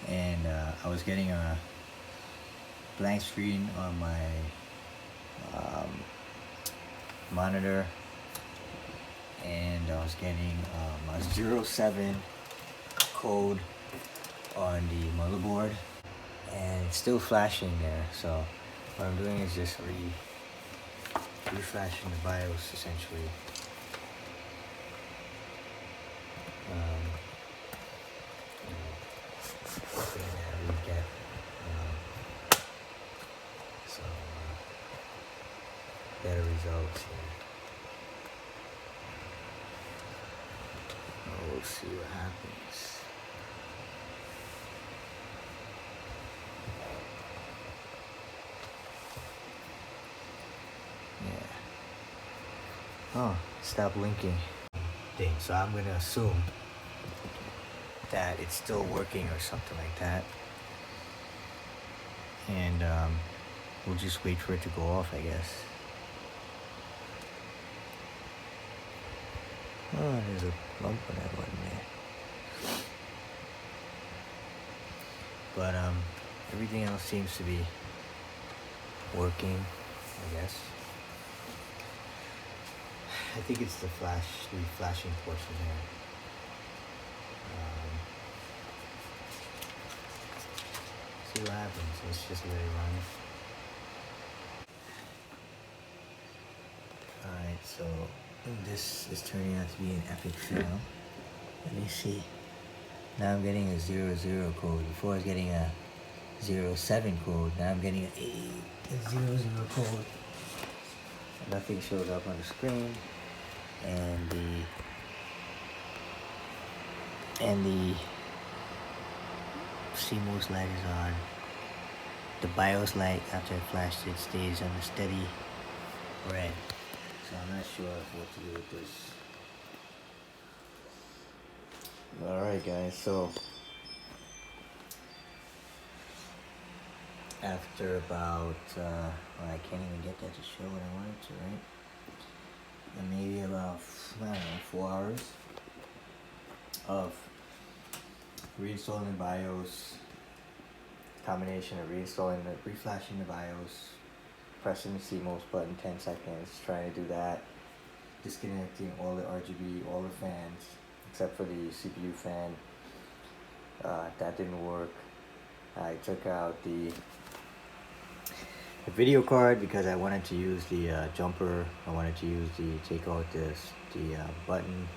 and I was getting a blank screen on my monitor, and I was getting a 07 code on the motherboard, and it's still flashing there. So what I'm doing is just reflashing the BIOS essentially. Hoping that we get some better results here. We'll see what happens. Oh, stop linking. Thing. So I'm gonna assume that it's still working or something like that, and we'll just wait for it to go off, I guess. Oh, there's a lump on that button there. But everything else seems to be working, I guess. I think it's the flashing portion there. See what happens. Let's just let it run. Alright, so this is turning out to be an epic fail. Let me see. Now I'm getting a 00 code. Before I was getting a 07 code. Now I'm getting a 00 code. Nothing shows up on the screen, and the CMOS light is on. The BIOS light, after I flashed it, stays on a steady red. So I'm not sure what to do with this. Alright guys, so after about, well, I can't even get that to show what I wanted to, right? And maybe about, I don't know, 4 hours of reinstalling BIOS, combination of reflashing the BIOS, pressing the CMOS button 10 seconds, trying to do that, disconnecting all the RGB, all the fans, except for the CPU fan. That didn't work. I took out the video card because I wanted to use the jumper. I wanted to take out the button,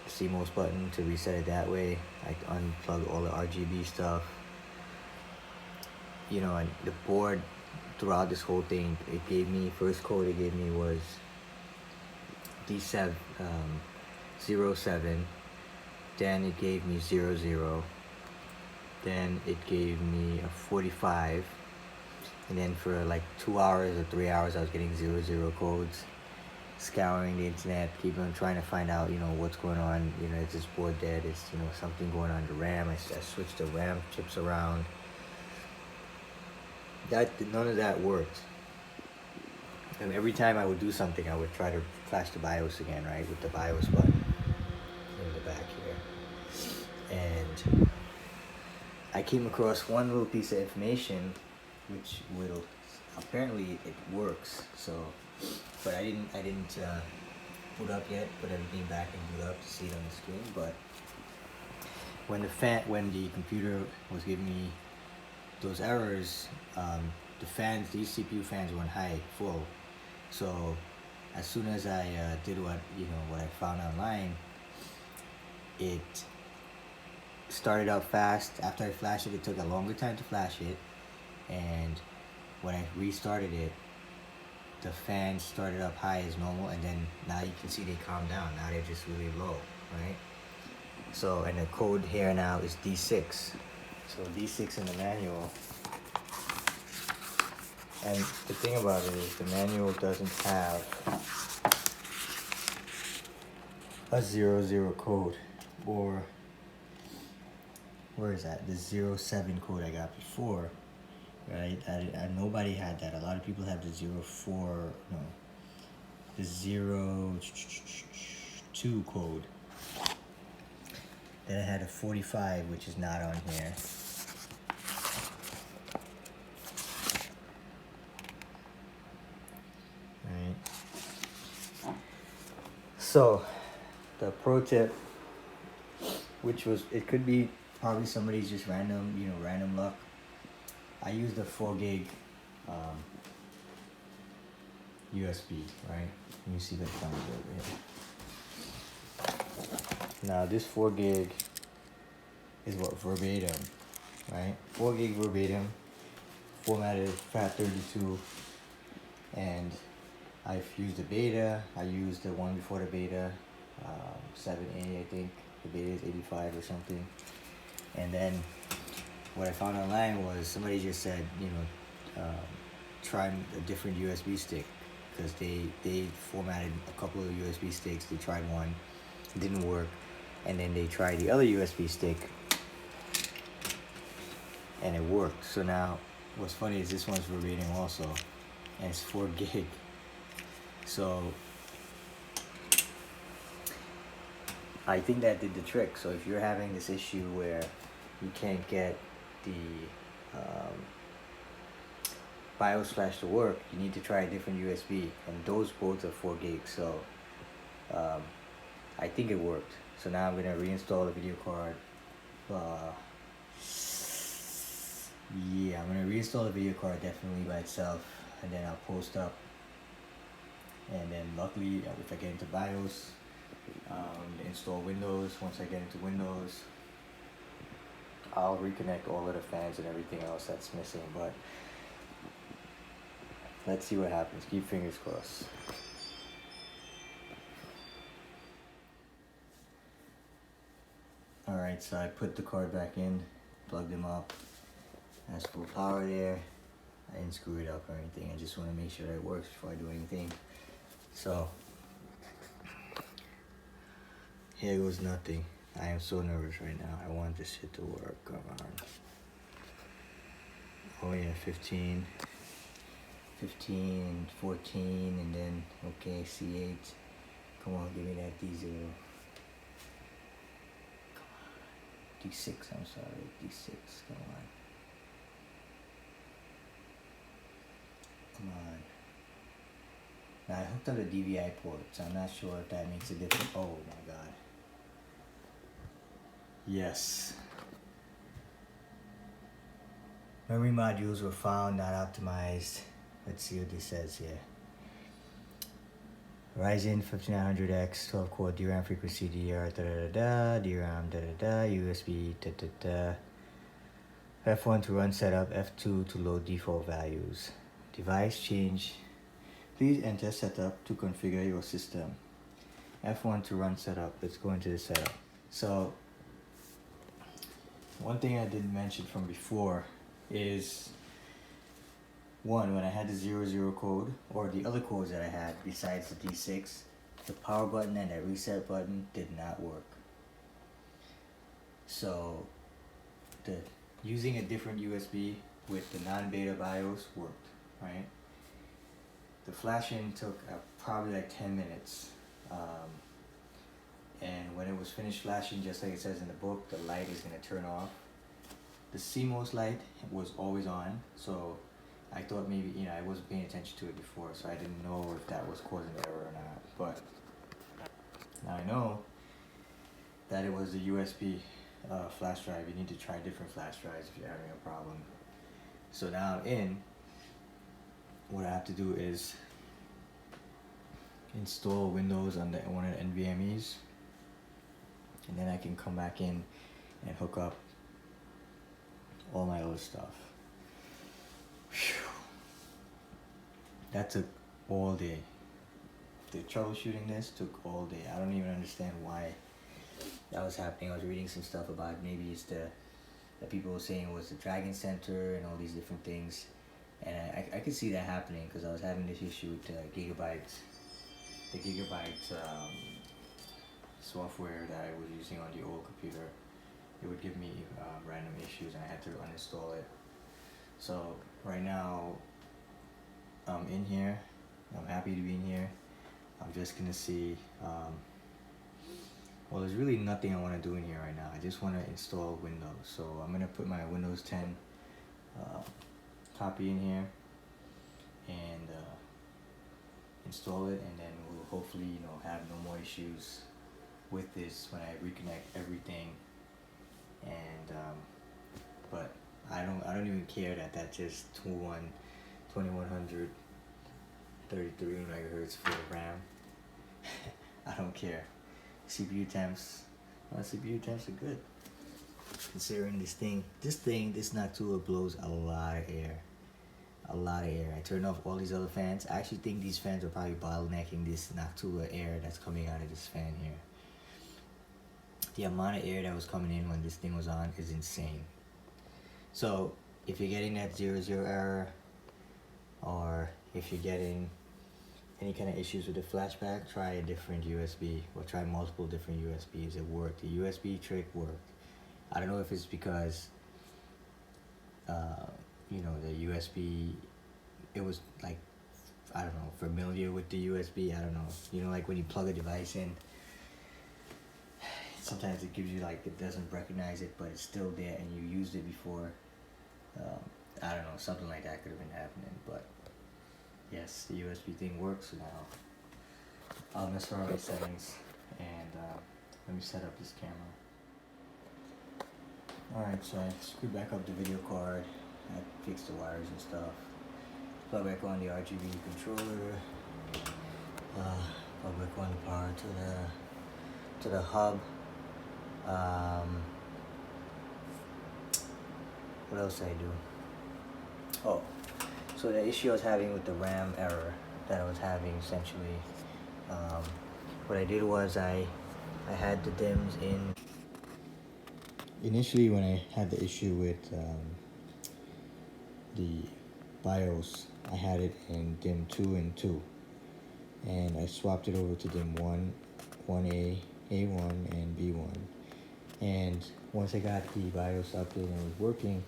the CMOS button, to reset it that way. I unplugged all the RGB stuff. You know, and the board throughout this whole thing, it gave me, first code it gave me was D7, 07, then it gave me 00, then it gave me a 45, and then for like 2 hours or 3 hours I was getting 00 codes, scouring the internet, keep on trying to find out, you know, what's going on. You know, is this board dead? Is, you know, something going on the RAM? I switched the RAM chips around. None of that worked. And every time I would do something, I would try to flash the BIOS again, right, with the BIOS button in the back here. And I came across one little piece of information, which will, apparently it works. So, but I didn't boot up yet. Put everything back and boot up to see it on the screen. But when the computer was giving me those errors, these CPU fans were on high, full. So as soon as I did what I found online, it started up fast. After I flashed it, it took a longer time to flash it, and when I restarted it, the fans started up high as normal, and then now you can see they calmed down. Now they're just really low, right? So, and the code here now is D6. So D6 in the manual. And the thing about it is the manual doesn't have a 00 code, or where is that? The 07 code I got before, right? Nobody had that. A lot of people have the 04, no, the 02 code. Then I had a 45, which is not on here. So, the pro tip, which was, it could be probably somebody's just random luck. I used a 4 gig USB, right? Let me see if I find it over here. Now this 4 gig is what, verbatim, right? 4 gig verbatim, formatted FAT32, and I've used the beta. I used the one before the beta, 7A, I think. The beta is 85 or something. And then what I found online was somebody just said, try a different USB stick, because they formatted a couple of USB sticks. They tried one, it didn't work, and then they tried the other USB stick, and it worked. So now, what's funny is this one's verbatim also, and it's 4 gig. So I think that did the trick. So if you're having this issue where you can't get the BIOS flash to work, you need to try a different USB, and those both are 4 gigs. So I think it worked. So now I'm gonna reinstall the video card. Yeah, I'm gonna reinstall the video card definitely by itself, and then I'll post up. And then luckily, if I get into BIOS, install Windows. Once I get into Windows, I'll reconnect all of the fans and everything else that's missing, but let's see what happens. Keep fingers crossed. Alright, so I put the card back in, plugged them up, has full power there. I didn't screw it up or anything. I just want to make sure that it works before I do anything. So, here goes nothing. I am so nervous right now. I want this shit to work. Come on. Oh yeah, 15, 14, and then, okay, C8. Come on, give me that D0. D6, I'm sorry, D6, come on. Come on. Now I hooked up the DVI port, so I'm not sure if that makes a difference. Oh my god. Yes. Memory modules were found, not optimized. Let's see what this says here. Ryzen 5900x, 12 core DRAM frequency DR, DRAM, USB, F1 to run setup, F2 to load default values. Device change. Please enter setup to configure your system. F1 to run setup. Let's go into the setup. So, one thing I didn't mention from before is one, when I had the 00 code, or the other codes that I had besides the D6, the power button and the reset button did not work. So, using a different USB with the non-beta BIOS worked, right? The flashing took probably like 10 minutes. And when it was finished flashing, just like it says in the book, the light is going to turn off. The CMOS light was always on, so I thought maybe, I wasn't paying attention to it before, so I didn't know if that was causing the error or not. But now I know that it was the USB flash drive. You need to try different flash drives if you're having a problem. So now I'm in. What I have to do is install Windows on one of the NVMe's, and then I can come back in and hook up all my other stuff. Whew. That took all day. The troubleshooting this took all day. I don't even understand why that was happening. I was reading some stuff about maybe it's the people were saying it was the Dragon Center and all these different things. And I could see that happening because I was having this issue with the Gigabyte software that I was using on the old computer. It would give me random issues and I had to uninstall it. So right now I'm in here. I'm happy to be in here. I'm just gonna see, well, there's really nothing I want to do in here right now. I just want to install Windows. So I'm gonna put my Windows 10 copy in here and install it, and then we'll hopefully have no more issues with this when I reconnect everything. And but I don't even care that that's just 2133 megahertz for RAM. I don't care. CPU temps, CPU temps are good. Considering this Noctua blows a lot of air. A lot of air. I turned off all these other fans. I actually think these fans are probably bottlenecking this Noctua air that's coming out of this fan here. The amount of air that was coming in when this thing was on is insane. So if you're getting that 00 error, or if you're getting any kind of issues with the flashback, try a different USB or try multiple different USBs. It worked. The USB trick worked. I don't know if it's because the USB, it was like, I don't know, familiar with the USB. I don't know. Like when you plug a device in, sometimes it gives you like, it doesn't recognize it, but it's still there and you used it before. I don't know, something like that could have been happening, but yes, the USB thing works now. I'll mess around with settings and let me set up this camera. Alright, so I screwed back up the video card. I fixed the wires and stuff. Plug back on the RGB controller. Plug back on the power to the hub. what else did I do? Oh, so the issue I was having with the RAM error that I was having essentially, what I did was I had the DIMMs in. Initially when I had the issue with the BIOS, I had it in DIMM 2 and 2. And I swapped it over to DIMM 1, 1A, A1, and B1. And once I got the BIOS update and it was working,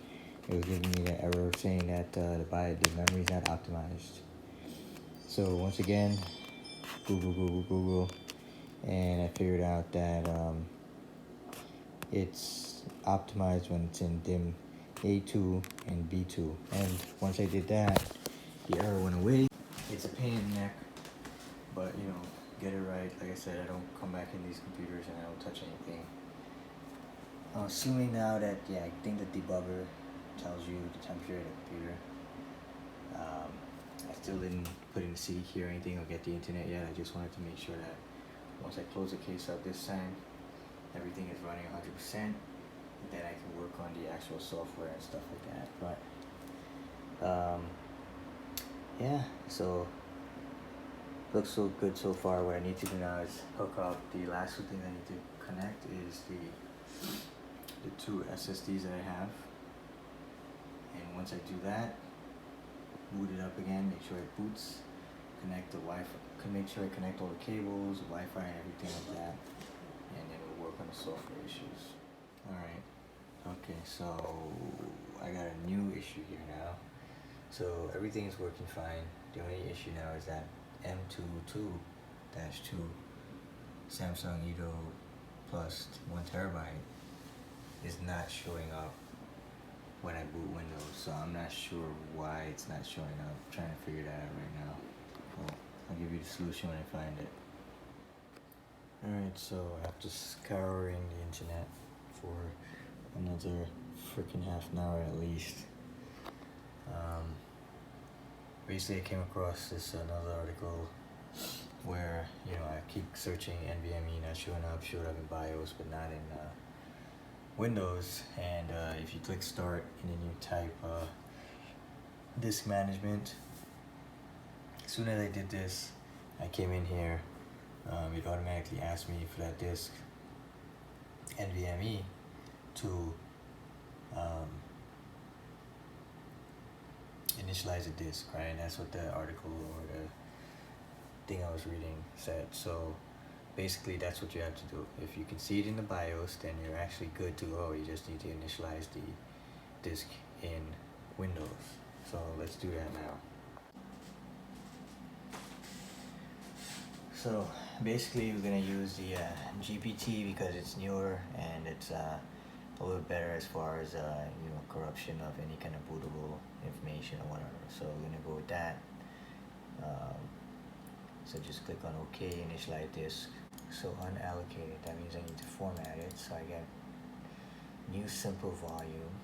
it was giving me that error saying that the memory is not optimized. So once again, Google, and I figured out that it's optimized when it's in DIMM A2 and B2. And once I did that, the error went away. It's a pain in the neck, but you know, get it right. Like I said, I don't come back in these computers and I don't touch anything. Assuming now that, yeah, I think the debugger tells you the temperature of the computer. I still didn't put in the CD key or anything or get the internet yet. I just wanted to make sure that once I close the case up this time, everything is running 100%. And then I can work on the actual software and stuff like that. But yeah, so looks so good so far. What I need to do now is hook up. The last two things I need to connect is the two SSDs that I have. And once I do that, boot it up again, make sure it boots, connect the Wi-Fi, make sure I connect all the cables, Wi-Fi and everything like that, and then we'll work on the software issues. Alright, okay, so I got a new issue here now. So everything is working fine. The only issue now is that M22-2 Samsung Edo Plus 1TB is not showing up when I boot Windows, so I'm not sure why it's not showing up. I'm trying to figure that out right now. Well, I'll give you the solution when I find it. Alright, so after scouring the internet for another freaking half an hour at least, basically I came across this another article where, you know, I keep searching NVMe not showing up, showed up in BIOS but not in Windows, and if you click start and then you type disk management, as soon as I did this, I came in here, it automatically asked me for that disk NVMe to initialize the disk, right? And that's what the article or the thing I was reading said. So basically that's what you have to do. If you can see it in the BIOS, then you're actually good to go. You just need to initialize the disk in Windows. So let's do that now. So basically we're going to use the GPT because it's newer and it's a little better as far as you know, corruption of any kind of bootable information or whatever. So we're going to go with that. So just click on OK, initialize disk. So unallocated, that means I need to format it. So I get new simple volume,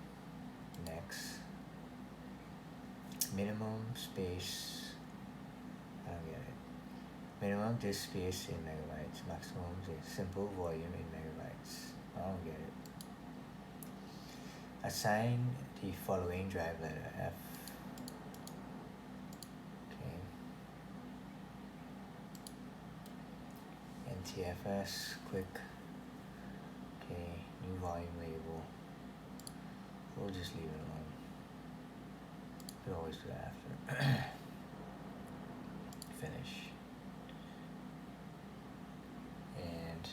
next, minimum space, I don't get it. Minimum disk space in megabytes, maximum simple volume in megabytes. I don't get it. Assign the following drive letter F. NTFS, quick. Okay, new volume label. We'll just leave it alone. Could always do that after. Finish. And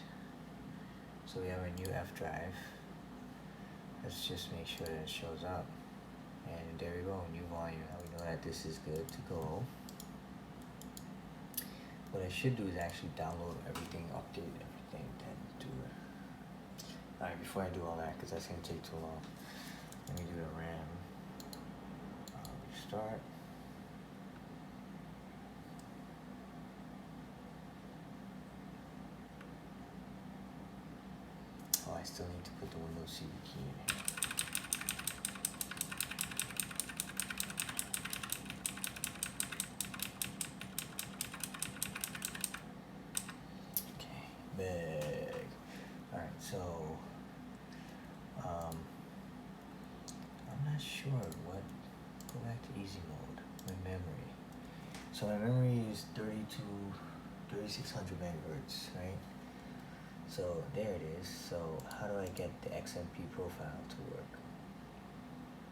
so we have a new F drive. Let's just make sure that it shows up. And there we go, new volume. Now we know that this is good to go. What I should do is actually download everything, update everything, then do it. Alright, before I do all that, because that's going to take too long, let me do the RAM. Restart. Oh, I still need to put the Windows CD key in here. Big. Alright, so I'm not sure what. Go back to easy mode. My memory. So my memory is 3600 megahertz, right? So there it is. So how do I get the XMP profile to work?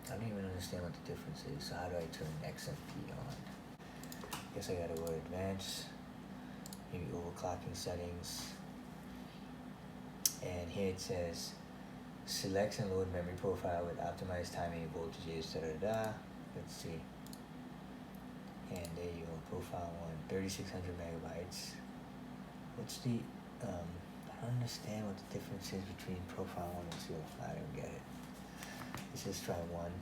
I don't even understand what the difference is. So how do I turn XMP on? Guess I gotta go to advanced, maybe overclocking settings. And here it says, select and load memory profile with optimized timing and voltages, da-da-da. Let's see. And there you go, profile 1, 3600 megabytes. What's the, I don't understand what the difference is between profile 1 and 2. I don't get it. Let's just try 1.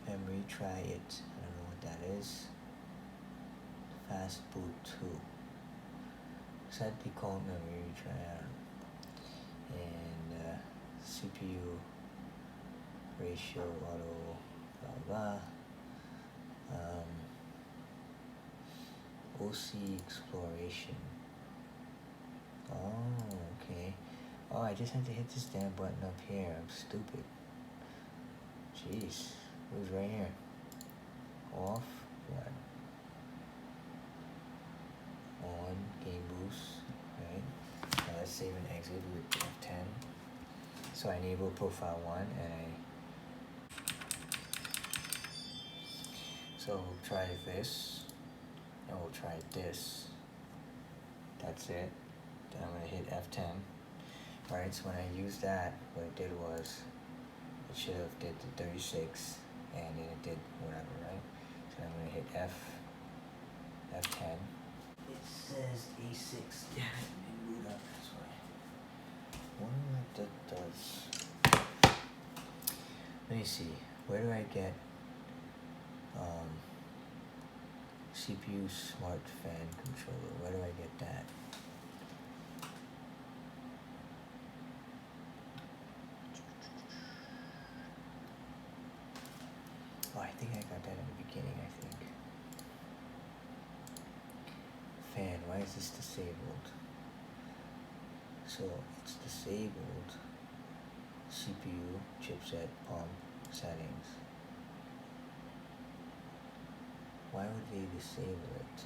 Memory, try it. I don't know what that is. Fast boot 2. Set default memory, try out. And CPU ratio, auto, blah blah. OC exploration. Oh, okay. Oh, I just had to hit this damn button up here. I'm stupid. Jeez. It was right here. Off. What? On. Game boost. Right. Now let's save and exit with F10. So I enable profile 1 and so we'll try this. And we'll try this. That's it. Then I'm going to hit F10. Alright, so when I used that, what it did was, it should have did the 36, and then it did whatever, right? So I'm going to hit F10. It says A6. Yeah, it didn't boot up, that's why. I wonder what that does. Let me see. Where do I get CPU smart fan controller? Where do I get that? Oh, I think I got that in the beginning, I think. Fan, why is this disabled? So it's disabled. CPU, chipset, pump, settings. Why would they disable it?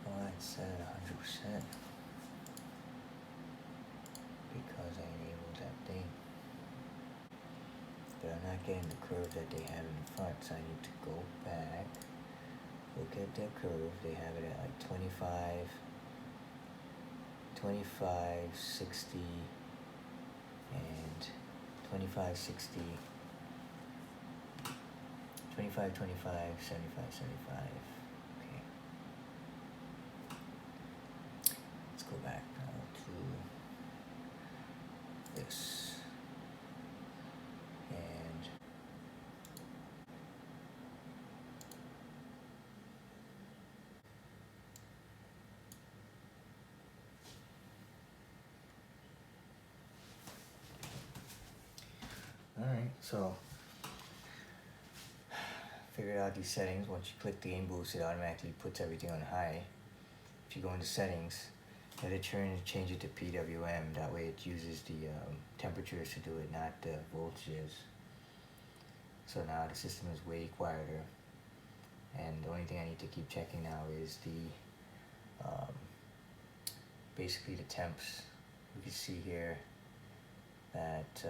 Oh, it's set at 100% because I enabled that thing. But I'm not getting the curve that they have in front, so I need to go back, look at their curve. They have it at like 25, 60, and 25, 60, 25, 25, 75, 75. Okay. Let's go back now to this. And alright, so figured out these settings. Once you click the game boost, it automatically puts everything on high. If you go into settings, you have to change it to PWM. That way it uses the temperatures to do it, not the voltages. So now the system is way quieter. And the only thing I need to keep checking now is the basically the temps. You can see here that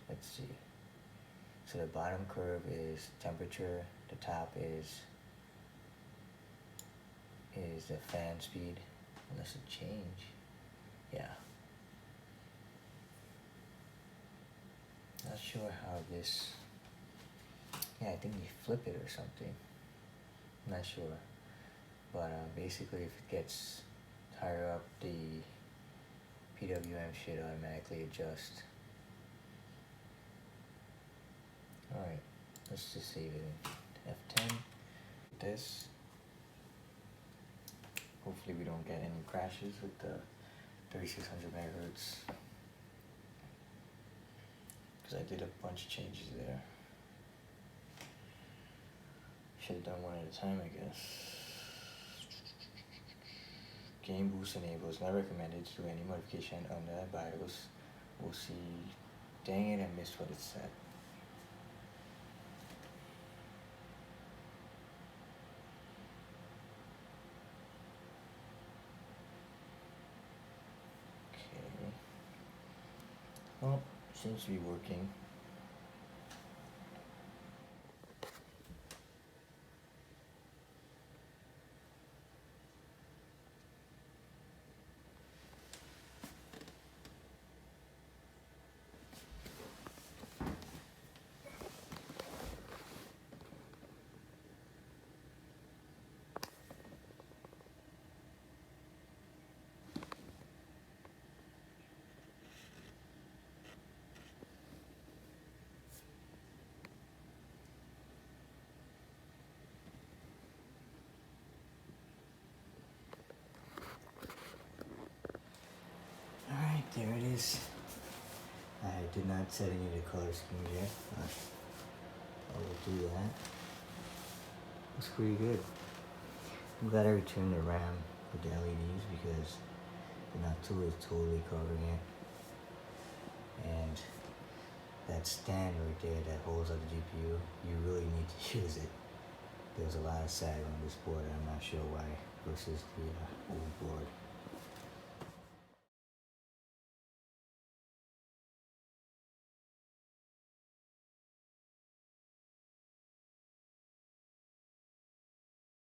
let's see. So the bottom curve is temperature, the top is the fan speed, unless it change. Yeah. Not sure how this, yeah, I think you flip it or something. I'm not sure. But basically if it gets higher up, the PWM should automatically adjust. Alright, let's just save it in F10. This. Hopefully we don't get any crashes with the 3600 megahertz. Because I did a bunch of changes there. Should have done one at a time, I guess. Game boost enables, not recommended to do any modification on the BIOS. We'll see. Dang it, I missed what it said. Okay. Well, seems to be working. Alright, there it is. I did not set any of the color schemes yet, but I will do that. Looks pretty good. I'm glad I returned the RAM with the LEDs because the Noctua is totally covering it. And that stand right there that holds up the GPU, you really need to use it. There's a lot of sag on this board and I'm not sure why versus the old board.